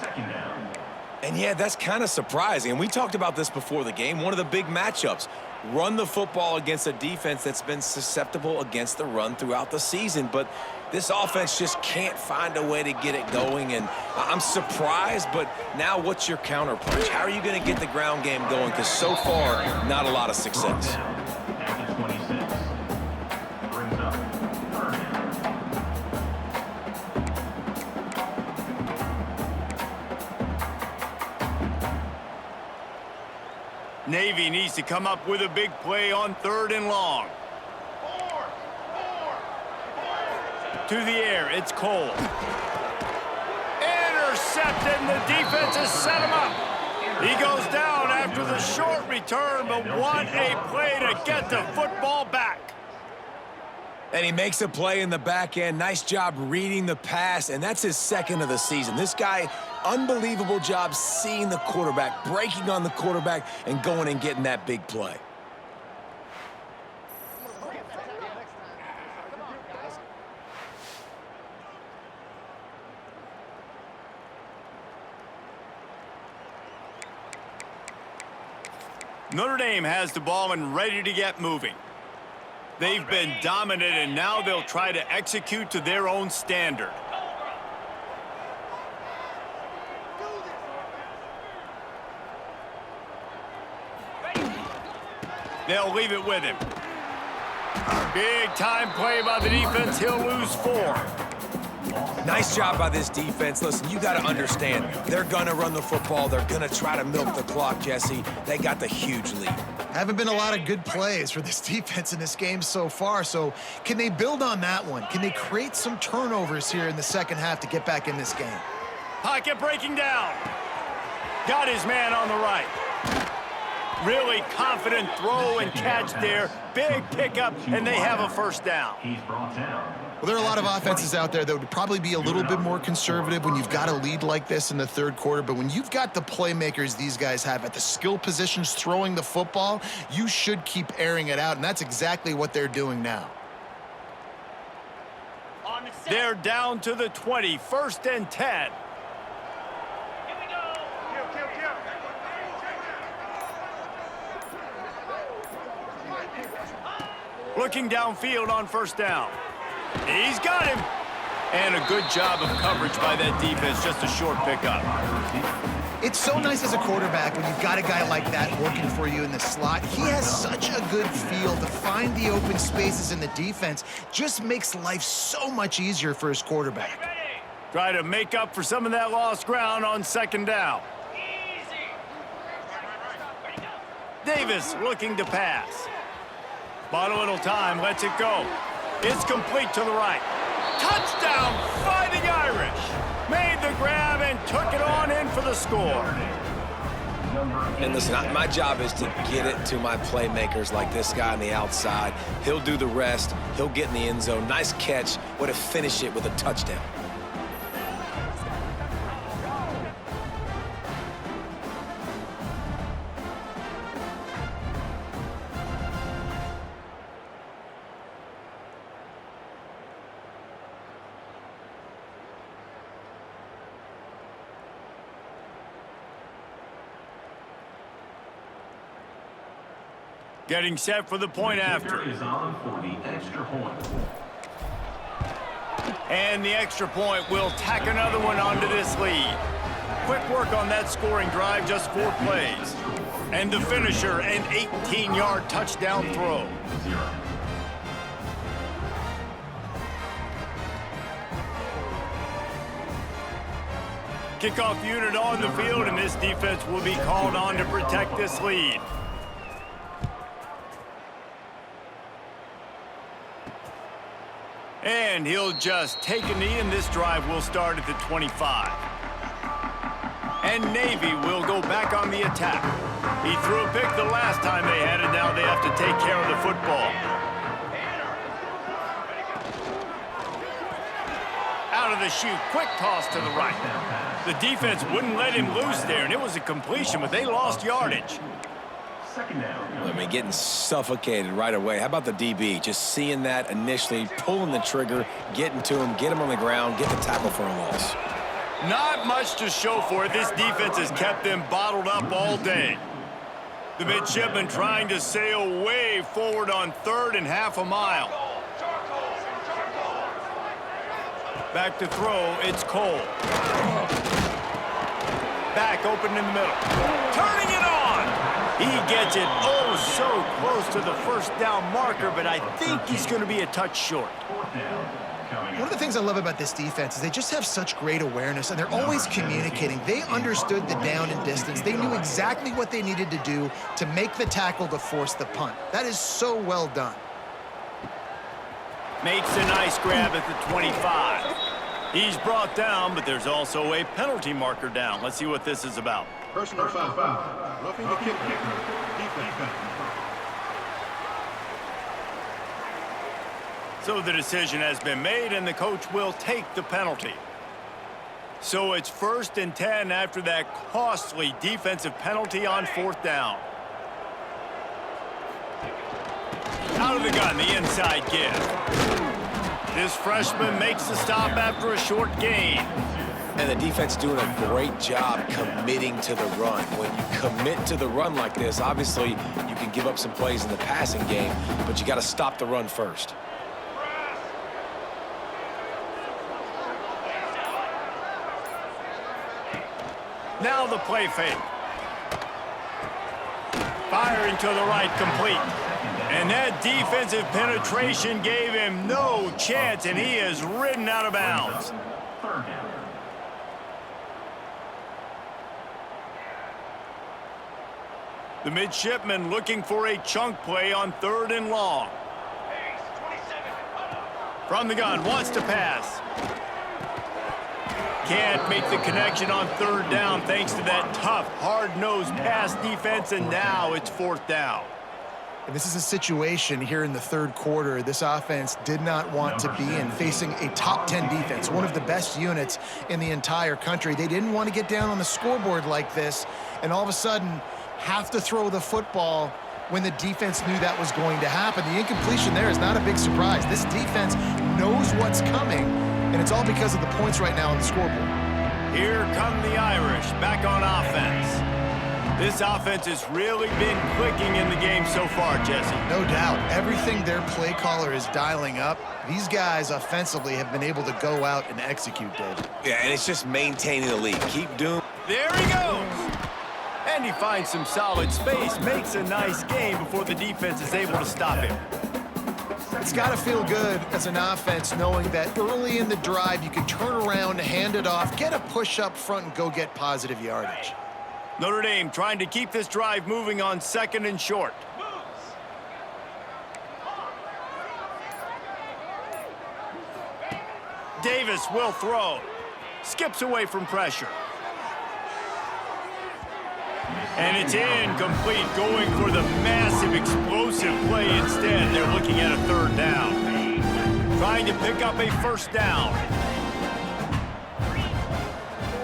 And yeah, that's kind of surprising. And we talked about this before the game. One of the big matchups. Run the football against a defense that's been susceptible against the run throughout the season. But this offense just can't find a way to get it going. And I'm surprised, but now what's your counterpunch? How are you going to get the ground game going? Because so far, not a lot of success. At the 26. Brings up third down. Navy needs to come up with a big play on 3rd and long. To the air, it's Cole. Intercepted, and the defense has set him up. He goes down after the short return, but what a play to get the football back. And he makes a play in the back end. Nice job reading the pass, and that's his 2nd of the season. This guy, unbelievable job seeing the quarterback, breaking on the quarterback, and going and getting that big play. Notre Dame has the ball and ready to get moving. They've been dominant, and now they'll try to execute to their own standard. They'll leave it with him. Big time play by the defense. He'll lose 4. Nice job by this defense. Listen, you got to understand, they're going to run the football. They're going to try to milk the clock, Jesse. They got the huge lead. Haven't been a lot of good plays for this defense in this game so far, so can they build on that one? Can they create some turnovers here in the second half to get back in this game? Pocket breaking down. Got his man on the right. Really confident throw and catch there. Big pickup, and they have a first down. He's brought down. Well, there are a lot of offenses out there that would probably be a little bit more conservative when you've got a lead like this in the 3rd quarter, but when you've got the playmakers these guys have at the skill positions throwing the football, you should keep airing it out, and that's exactly what they're doing now. They're down to the 20, 1st and 10. Looking downfield on 1st down. He's got him. And a good job of coverage by that defense. Just a short pickup. It's so nice as a quarterback when you've got a guy like that working for you in the slot. He has such a good feel to find the open spaces in the defense. Just makes life so much easier for his quarterback. Try to make up for some of that lost ground on 2nd down. Davis looking to pass. Bought a little time, lets it go. It's complete to the right. Touchdown, Fighting Irish. Made the grab and took it on in for the score. And listen, my job is to get it to my playmakers like this guy on the outside. He'll do the rest. He'll get in the end zone. Nice catch. Way to finish it with a touchdown. Getting set for the point after. Is on for the extra point. And the extra point will tack another one onto this lead. Quick work on that scoring drive, just 4 plays. And the finisher, an 18-yard touchdown throw. 0. Kickoff unit on the field, and this defense will be called on to protect this lead. And he'll just take a knee, and this drive will start at the 25. And Navy will go back on the attack. He threw a pick the last time they had it. Now they have to take care of the football. Out of the chute, quick toss to the right. The defense wouldn't let him loose there, and it was a completion, but they lost yardage. Second down. I mean, getting suffocated right away. How about the DB? Just seeing that initially, pulling the trigger, getting to him, get him on the ground, get the tackle for a loss. Not much to show for it. This defense has kept them bottled up all day. The midshipman trying to sail way forward on 3rd and half a mile. Back to throw, it's Cole. Back open in the middle. Turning it on! He gets it oh so close to the first down marker, but I think he's going to be a touch short. Fourth down. Coming One of the things I love about this defense is they just have such great awareness, and they're always communicating. They understood the down and distance. They knew exactly what they needed to do to make the tackle to force the punt. That is so well done. Makes a nice grab at the 25. He's brought down, but there's also a penalty marker down. Let's see what this is about. Personal foul. Roughing the kicker. Defense. So the decision has been made, and the coach will take the penalty. So it's 1st and 10 after that costly defensive penalty on 4th down. Out of the gun, the inside give. This freshman makes the stop after a short gain. And the defense doing a great job committing to the run. When you commit to the run like this, obviously you can give up some plays in the passing game, but you got to stop the run first. Now the play fake. Firing to the right, complete. And that defensive penetration gave him no chance, and he is ridden out of bounds. Third down. The midshipman looking for a chunk play on 3rd and long. From the gun, wants to pass. Can't make the connection on 3rd down thanks to that tough, hard-nosed pass defense, and now it's 4th down. And this is a situation here in the 3rd quarter this offense did not want to be in, facing a top 10 defense, one of the best units in the entire country. They didn't want to get down on the scoreboard like this, and all of a sudden have to throw the football when the defense knew that was going to happen. The incompletion there is not a big surprise. This defense knows what's coming, and it's all because of the points right now on the scoreboard. Here come the Irish back on offense. This offense has really been clicking in the game so far, Jesse. No doubt. Everything their play caller is dialing up, these guys offensively have been able to go out and execute, David. Yeah, and it's just maintaining the lead. Keep doing. There he goes. And he finds some solid space, makes a nice gain before the defense is able to stop him. It's got to feel good as an offense knowing that early in the drive you can turn around, hand it off, get a push up front, and go get positive yardage. Notre Dame trying to keep this drive moving on 2nd and short. Davis will throw. Skips away from pressure. And it's incomplete, going for the massive explosive play instead. They're looking at a 3rd down. Trying to pick up a 1st down.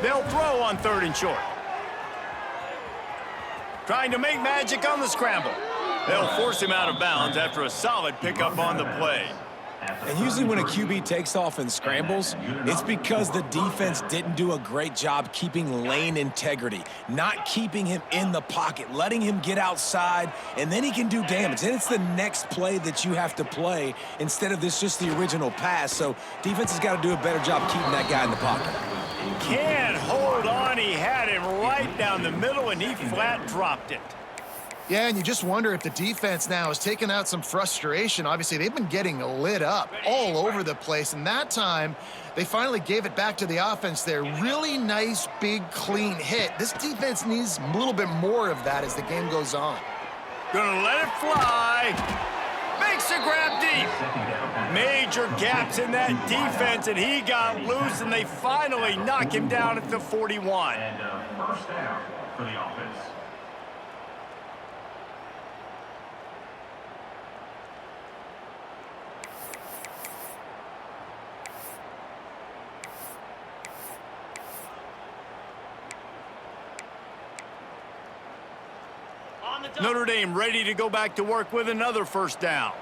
They'll throw on 3rd and short. Trying to make magic on the scramble. They'll force him out of bounds after a solid pickup on the play. And usually when a QB takes off and scrambles, it's because the defense didn't do a great job keeping lane integrity, not keeping him in the pocket, letting him get outside, and then he can do damage. And it's the next play that you have to play instead of this just the original pass. So defense has got to do a better job keeping that guy in the pocket. Can't hold on. He had him right down the middle, and he flat dropped it. Yeah, and you just wonder if the defense now is taking out some frustration. Obviously, they've been getting lit up all over the place, and that time, they finally gave it back to the offense there. Really nice, big, clean hit. This defense needs a little bit more of that as the game goes on. Gonna let it fly. Makes Makes the grab deep. Major gaps in that defense, and he got loose, and they finally knock him down at the 41. And first down for the offense. Notre Dame ready to go back to work with another first down.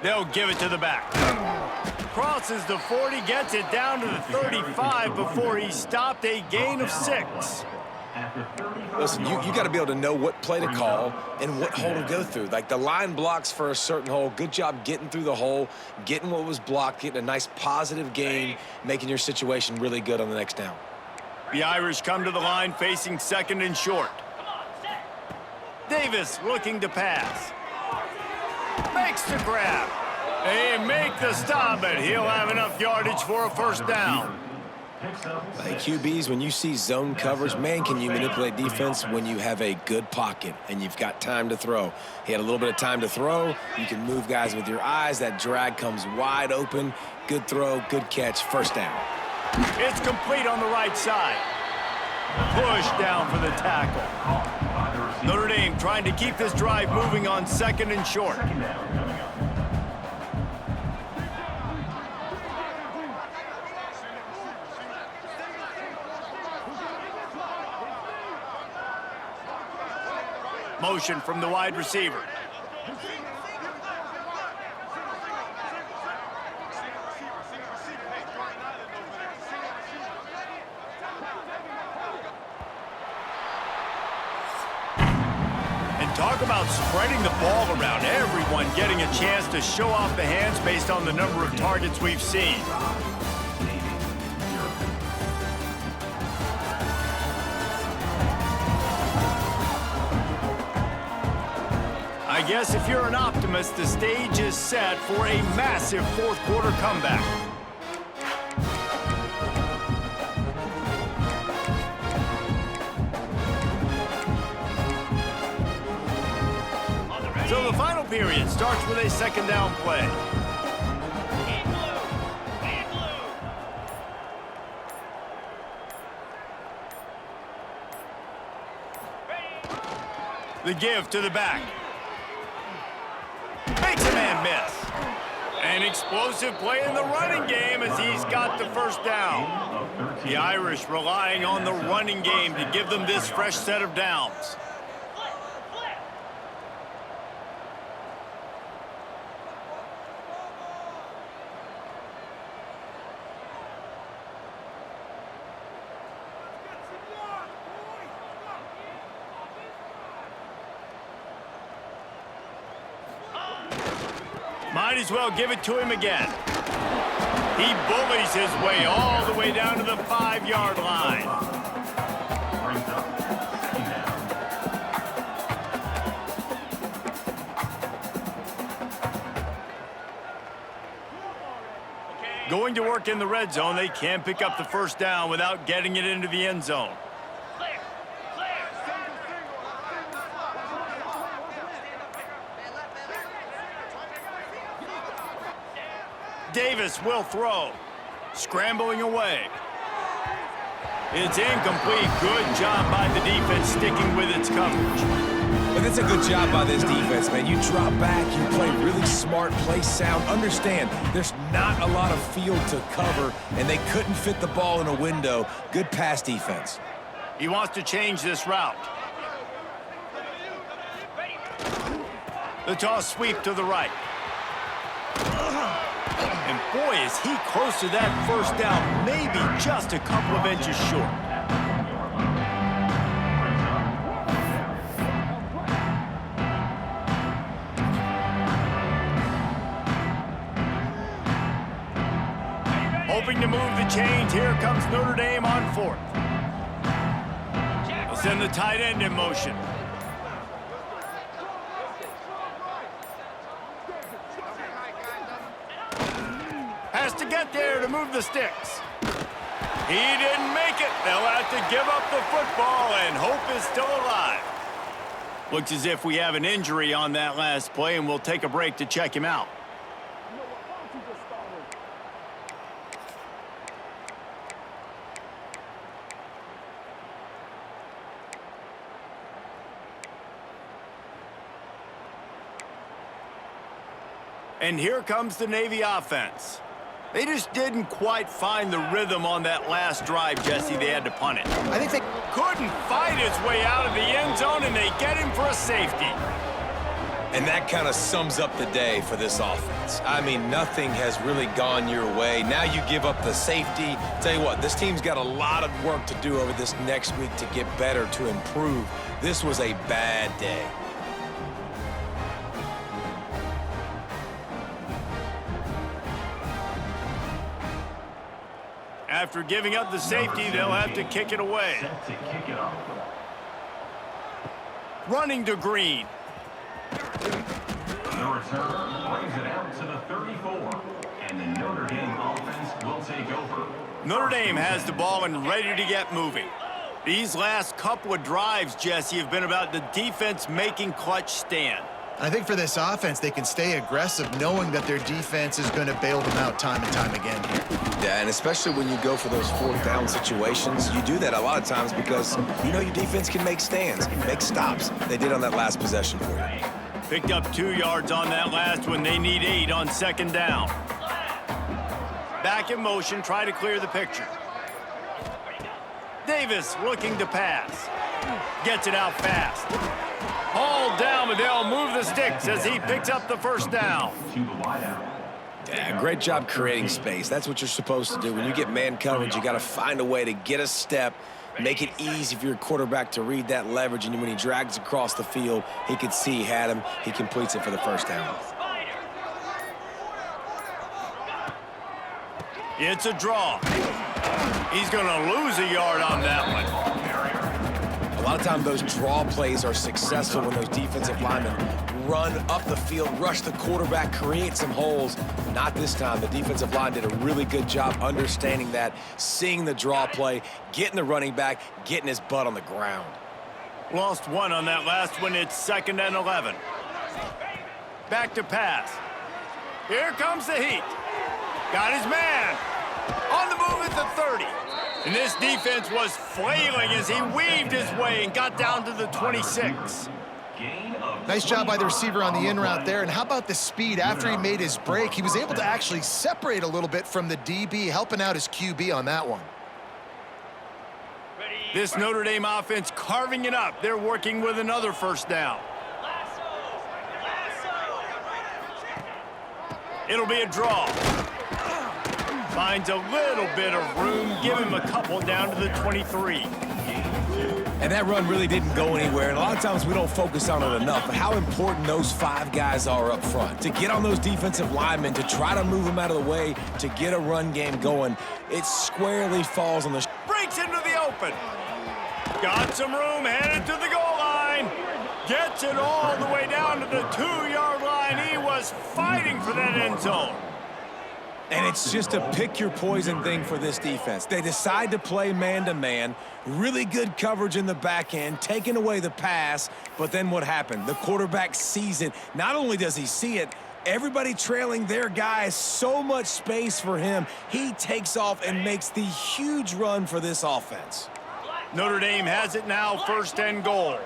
They'll give it to the back. Crosses the 40, gets it down to the 35 before he stopped, a gain of 6. Listen, you got to be able to know what play to call and what hole to go through. Like the line blocks for a certain hole. Good job getting through the hole, getting what was blocked, getting a nice positive gain, making your situation really good on the next down. The Irish come to the line facing second and short. Davis looking to pass. Makes the grab. They make the stop, but he'll have enough yardage for a first down. Hey, QBs, when you see zone coverage, man, can you manipulate defense when you have a good pocket and you've got time to throw. He had a little bit of time to throw. You can move guys with your eyes. That drag comes wide open. Good throw, good catch, first down. It's complete on the right side. Push down for the tackle. Notre Dame trying to keep this drive moving on second and short. Motion from the wide receiver. Talk about spreading the ball around. Everyone getting a chance to show off the hands based on the number of targets we've seen. I guess if you're an optimist, the stage is set for a massive fourth quarter comeback. So the final period starts with a second down play. The give to the back. Makes a man miss. An explosive play in the running game as he's got the first down. The Irish relying on the running game to give them this fresh set of downs. Might as well give it to him again. He bullies his way all the way down to the 5-yard line. Going to work in the red zone, they can't pick up the first down without getting it into the end zone. Davis will throw. Scrambling away. It's incomplete. Good job by the defense sticking with its coverage. But it's a good job by this defense, man. You drop back, you play really smart, play sound. Understand, there's not a lot of field to cover, and they couldn't fit the ball in a window. Good pass defense. He wants to change this route. The toss sweep to the right. And boy, is he close to that first down, maybe just a couple of inches short. Hoping to move the chains, here comes Notre Dame on fourth. They'll send the tight end in motion. Has to get there to move the sticks. He didn't make it. They'll have to give up the football, and hope is still alive. Looks as if we have an injury on that last play, and we'll take a break to check him out. And here comes the Navy offense. They just didn't quite find the rhythm on that last drive, Jesse. They had to punt it. I think they Couldn't fight his way out of the end zone, and they get him for a safety. And that kind of sums up the day for this offense. I mean, nothing has really gone your way. Now you give up the safety. Tell you what, this team's got a lot of work to do over this next week to get better, to improve. This was a bad day. After giving up the safety, they'll have to kick it away. Set to kick it off. Running to Green. The return brings it out to the 34. And the Notre Dame offense will take over. Notre Dame has the ball and ready to get moving. These last couple of drives, Jesse, have been about the defense making clutch stand. I think for this offense, they can stay aggressive knowing that their defense is going to bail them out time and time again here. Yeah, and especially when you go for those fourth down situations, you do that a lot of times because you know your defense can make stands, make stops. They did on that last possession for you. Picked up 2 yards on that last one. They need 8 on second down. Back in motion, try to clear the picture. Davis looking to pass. Gets it out fast. Hauled down, but they'll move the sticks as he picks up the first down. To the wideout. Yeah, great job creating space. That's what you're supposed to do. When you get man coverage, you got to find a way to get a step, make it easy for your quarterback to read that leverage, and when he drags across the field, he can see he had him. He completes it for the first down. It's a draw. He's going to lose a yard on that one. A lot of times those draw plays are successful when those defensive linemen run up the field, rush the quarterback, create some holes. Not this time. The defensive line did a really good job understanding that, seeing the draw play, getting the running back, getting his butt on the ground. Lost 1 on that last one. It's 2nd and 11. Back to pass. Here comes the heat. Got his man. On the move at the 30. And this defense was flailing as he weaved his way and got down to the 26. Nice job by the receiver on the in route there. And how about the speed? After he made his break, he was able to actually separate a little bit from the DB, helping out his QB on that one. This Notre Dame offense carving it up. They're working with another first down. It'll be a draw. Finds a little bit of room. Give him a couple down to the 23. And that run really didn't go anywhere, and a lot of times we don't focus on it enough, but how important those 5 guys are up front. To get on those defensive linemen, to try to move them out of the way, to get a run game going, it squarely falls on the... Breaks into the open. Got some room, headed to the goal line. Gets it all the way down to the 2-yard line. He was fighting for that end zone. And it's just a pick-your-poison thing for this defense. They decide to play man-to-man, really good coverage in the back end, taking away the pass, but then what happened? The quarterback sees it. Not only does he see it, everybody trailing their guy, so much space for him. He takes off and makes the huge run for this offense. Notre Dame has it now, 1st and goal.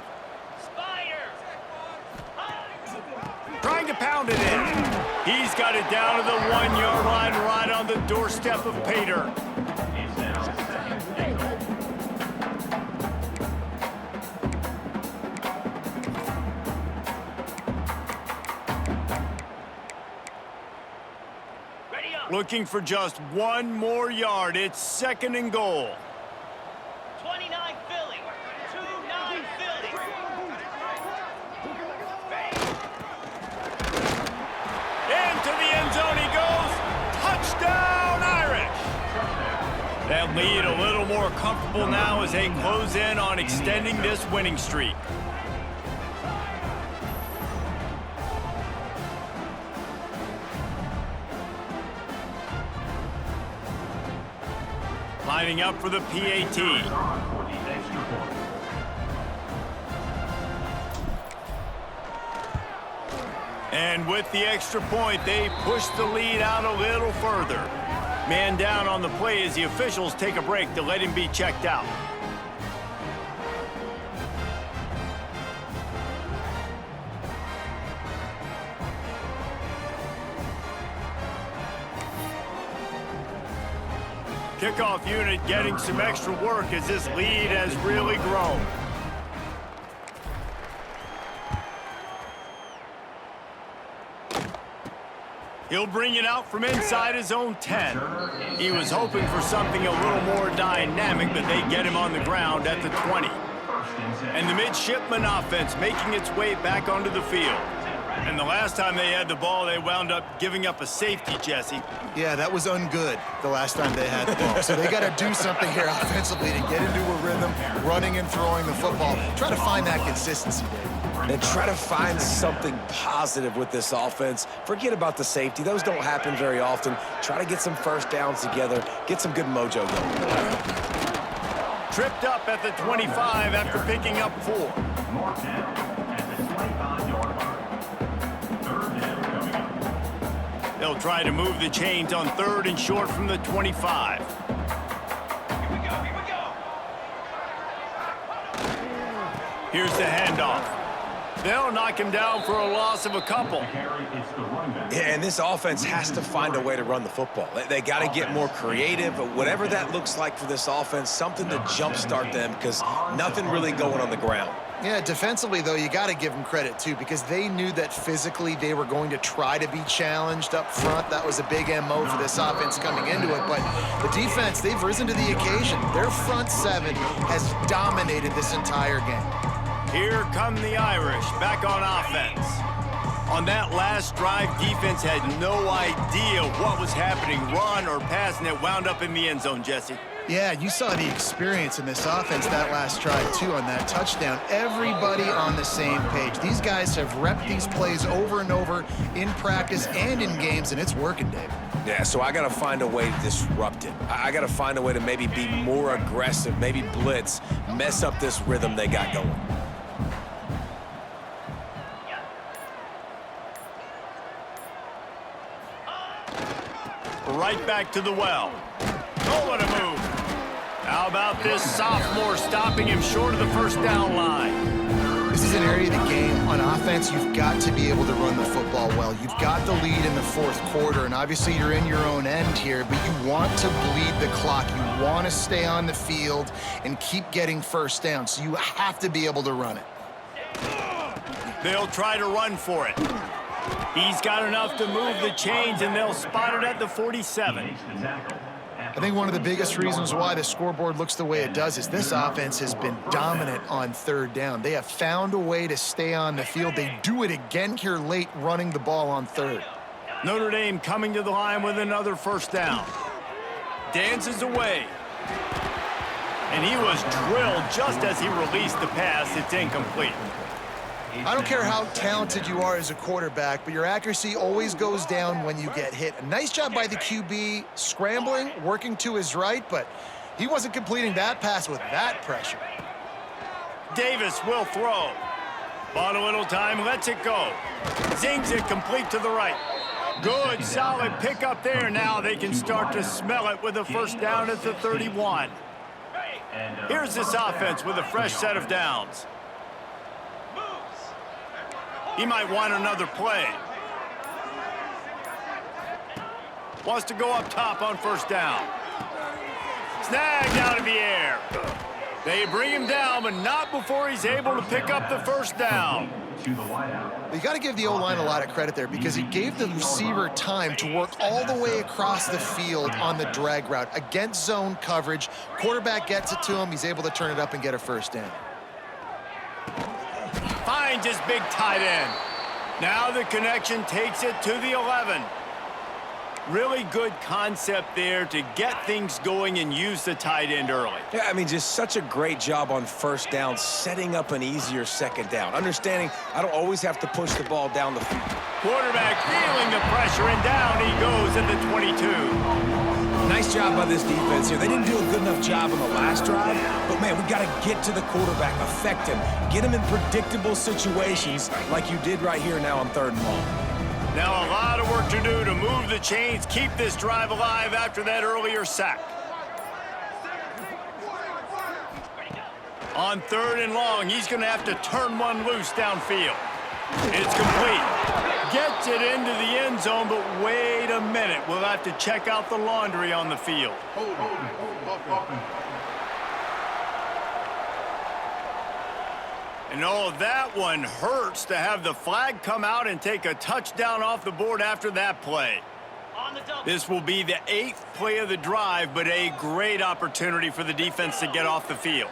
Trying to pound it in. He's got it down to the 1-yard line, right on the doorstep of Pater. It's now 2nd and goal. Looking for just 1 more yard. It's 2nd and goal. 29 Philly. 2-9 Philly. Into the end zone he goes. Touchdown, Irish. That lead a little more comfortable now as they close in on extending this winning streak. Lining up for the PAT. For the extra point. And with the extra point, they push the lead out a little further. Man down on the play as the officials take a break to let him be checked out. Kickoff unit getting some extra work as this lead has really grown. He'll bring it out from inside his own 10. He was hoping for something a little more dynamic, but they get him on the ground at the 20. And the midshipman offense making its way back onto the field. And the last time they had the ball, they wound up giving up a safety, Jesse. Yeah, that was ungood the last time they had the ball. So they got to do something here offensively to get into a rhythm, running and throwing the football. Try to find that consistency, Dave. And try to find something positive with this offense. Forget about the safety. Those don't happen very often. Try to get some first downs together. Get some good mojo going. Tripped up at the 25 after picking up 4. North down at the 25-yard line. Third down coming up. They'll try to move the chains on 3rd and short from the 25. Here we go, here we go. Here's the handoff. They'll knock him down for a loss of a couple. Yeah, and this offense has to find a way to run the football. They got to get more creative, but whatever that looks like for this offense, something to jumpstart them because nothing really going on the ground. Yeah, defensively, though, you got to give them credit, too, because they knew that physically they were going to try to be challenged up front. That was a big MO for this offense coming into it. But the defense, they've risen to the occasion. Their front 7 has dominated this entire game. Here come the Irish back on offense. On that last drive, defense had no idea what was happening, run or pass, and it wound up in the end zone, Jesse. Yeah, you saw the experience in this offense that last drive, too, on that touchdown. Everybody on the same page. These guys have repped these plays over and over in practice and in games, and it's working, Dave. Yeah, so I got to find a way to disrupt it. I got to find a way to maybe be more aggressive, maybe blitz, mess up this rhythm they got going. Right back to the well. Oh, what a move. How about this sophomore stopping him short of the first down line? This is an area of the game. On offense, you've got to be able to run the football well. You've got the lead in the 4th quarter, and obviously you're in your own end here, but you want to bleed the clock. You want to stay on the field and keep getting first down, so you have to be able to run it. They'll try to run for it. He's got enough to move the chains, and they'll spot it at the 47. I think one of the biggest reasons why the scoreboard looks the way it does is this offense has been dominant on 3rd down. They have found a way to stay on the field. They do it again here late, running the ball on 3rd. Notre Dame coming to the line with another first down. Dances away. And he was drilled just as he released the pass. It's incomplete. I don't care how talented you are as a quarterback, but your accuracy always goes down when you get hit. A nice job by the QB, scrambling, working to his right, but he wasn't completing that pass with that pressure. Davis will throw. Bought a little time, lets it go. Zings it complete to the right. Good, solid pickup there. Now they can start to smell it with a first down at the 31. Here's this offense with a fresh set of downs. He might want another play. Wants to go up top on first down. Snagged out of the air. They bring him down, but not before he's able to pick up the first down. You got to give the O-line a lot of credit there because he gave the receiver time to work all the way across the field on the drag route against zone coverage. Quarterback gets it to him. He's able to turn it up and get a first down. Finds his big tight end. Now the connection takes it to the 11. Really good concept there to get things going and use the tight end early. Yeah, I mean, just such a great job on first down, setting up an easier second down. Understanding I don't always have to push the ball down the field. Quarterback feeling the pressure, and down he goes at the 22. Nice job by this defense here. They didn't do a good enough job on the last drive, but, man, we got to get to the quarterback, affect him, get him in predictable situations like you did right here now on 3rd and long. Now a lot of work to do to move the chains, keep this drive alive after that earlier sack. On 3rd and long, he's going to have to turn one loose downfield. It's complete. Gets it into the end zone, but wait a minute. We'll have to check out the laundry on the field. And oh, that one hurts to have the flag come out and take a touchdown off the board after that play. This will be the 8th play of the drive, but a great opportunity for the defense to get off the field.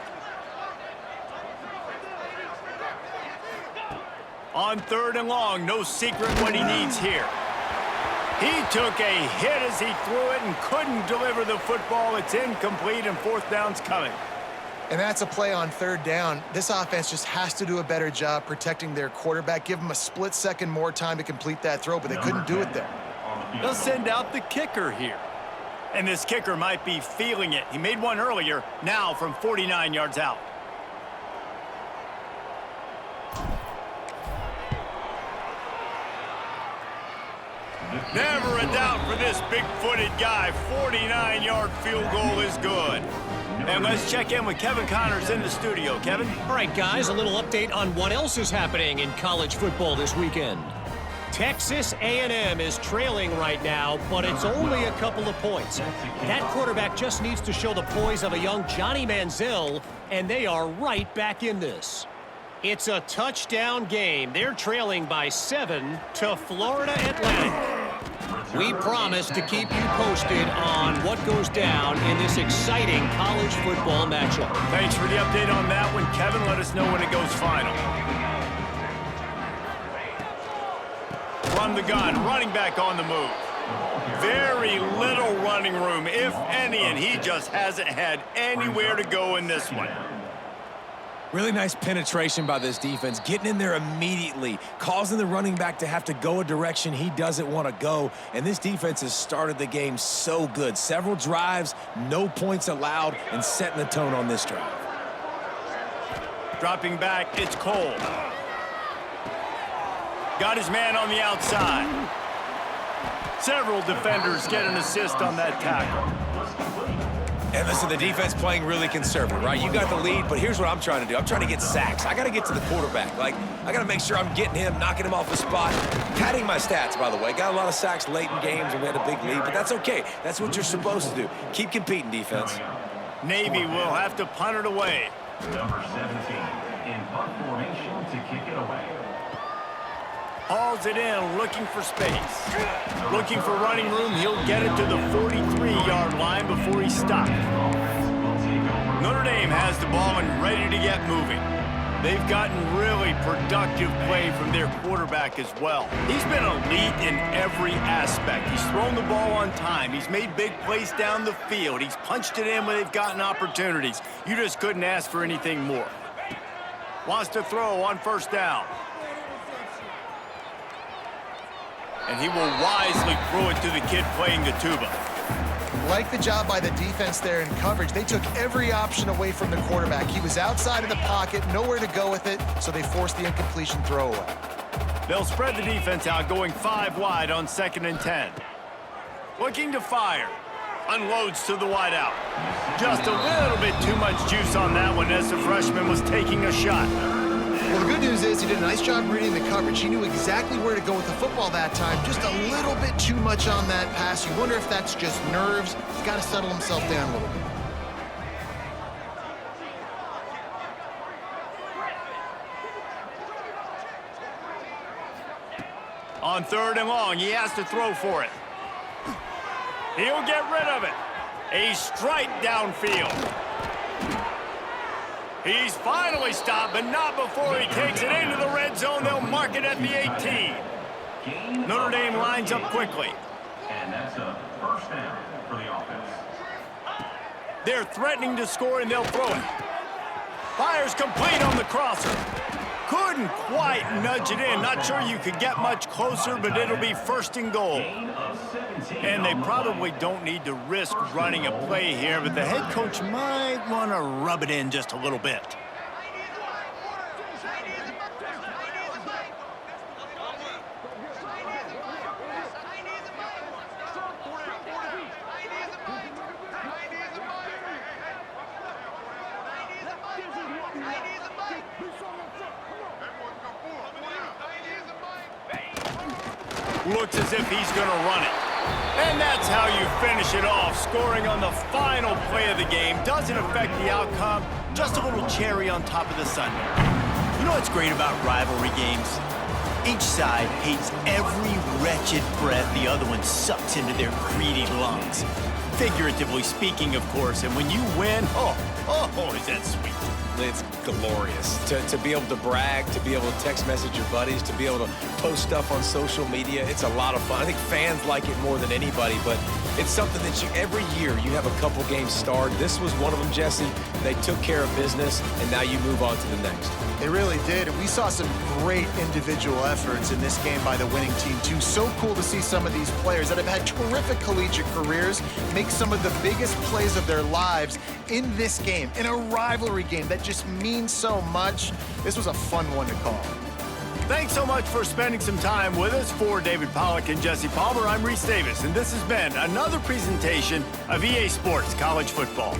On 3rd and long, no secret what he needs here. He took a hit as he threw it and couldn't deliver the football. It's incomplete, and 4th down's coming. And that's a play on 3rd down. This offense just has to do a better job protecting their quarterback. Give him a split second more time to complete that throw, but they couldn't do it there. They'll send out the kicker here. And this kicker might be feeling it. He made one earlier, now from 49 yards out. Never a doubt for this big-footed guy. 49-yard field goal is good. And let's check in with Kevin Connors in the studio. Kevin? All right, guys, a little update on what else is happening in college football this weekend. Texas A&M is trailing right now, but it's only a couple of points. That quarterback just needs to show the poise of a young Johnny Manziel, and they are right back in this. It's a touchdown game. They're trailing by 7 to Florida Atlantic. We promise to keep you posted on what goes down in this exciting college football matchup. Thanks for the update on that one, Kevin. Let us know when it goes final. From the gun, running back on the move. Very little running room, if any, and he just hasn't had anywhere to go in this one. Really nice penetration by this defense, getting in there immediately, causing the running back to have to go a direction he doesn't want to go. And this defense has started the game so good. Several drives, no points allowed, and setting the tone on this drive. Dropping back, it's Cole. Got his man on the outside. Several defenders get an assist on that tackle. And listen, the defense playing really conservative, right? You got the lead, but here's what I'm trying to do. I'm trying to get sacks. I got to get to the quarterback. Like, I got to make sure I'm getting him, knocking him off the spot. Padding my stats, by the way. Got a lot of sacks late in games, and we had a big lead, but that's okay. That's what you're supposed to do. Keep competing, defense. Navy will have to punt it away. Number 17 in punt formation to kick it away. Hauls it in, looking for space. Looking for running room, he'll get it to the 43-yard line before he stops. Notre Dame has the ball and ready to get moving. They've gotten really productive play from their quarterback as well. He's been elite in every aspect. He's thrown the ball on time. He's made big plays down the field. He's punched it in when they've gotten opportunities. You just couldn't ask for anything more. Wants to throw on 1st down. And he will wisely throw it to the kid playing the tuba. Like the job by the defense there in coverage. They took every option away from the quarterback. He was outside of the pocket, nowhere to go with it, so they forced the incompletion throwaway. They'll spread the defense out, going 5 wide on 2nd and 10. Looking to fire. Unloads to the wideout. Just a little bit too much juice on that one as the freshman was taking a shot. Well, the good news is he did a nice job reading the coverage. He knew exactly where to go with the football that time. Just a little bit too much on that pass. You wonder if that's just nerves. He's got to settle himself down a little bit. On 3rd and long, he has to throw for it. He'll get rid of it. A strike downfield. He's finally stopped, but not before he takes it into the red zone. They'll mark it at the 18. Notre Dame lines up quickly. And that's a 1st down for the offense. They're threatening to score, and they'll throw it. Fires complete on the crosser. Couldn't quite nudge it in. Not sure you could get much closer, but it'll be 1st and goal. And they probably don't need to risk running a play here, but the head coach might want to rub it in just a little bit. Looks as if he's going to run it. And that's how you finish it off. Scoring on the final play of the game doesn't affect the outcome. Just a little cherry on top of the sundae. You know what's great about rivalry games? Each side hates every wretched breath the other one sucks into their greedy lungs. Figuratively speaking, of course. And when you win, oh, is that sweet. It's glorious to be able to brag, to be able to text message your buddies, to be able to post stuff on social media. It's a lot of fun. I think fans like it more than anybody, but it's something that every year you have a couple games starred. This was one of them, Jesse. They took care of business, and now you move on to the next. They really did, and we saw some great individual efforts in this game by the winning team, too. So cool to see some of these players that have had terrific collegiate careers make some of the biggest plays of their lives in this game, in a rivalry game that just means so much. This was a fun one to call. Thanks so much for spending some time with us. For David Pollack and Jesse Palmer, I'm Reese Davis, and this has been another presentation of EA Sports College Football.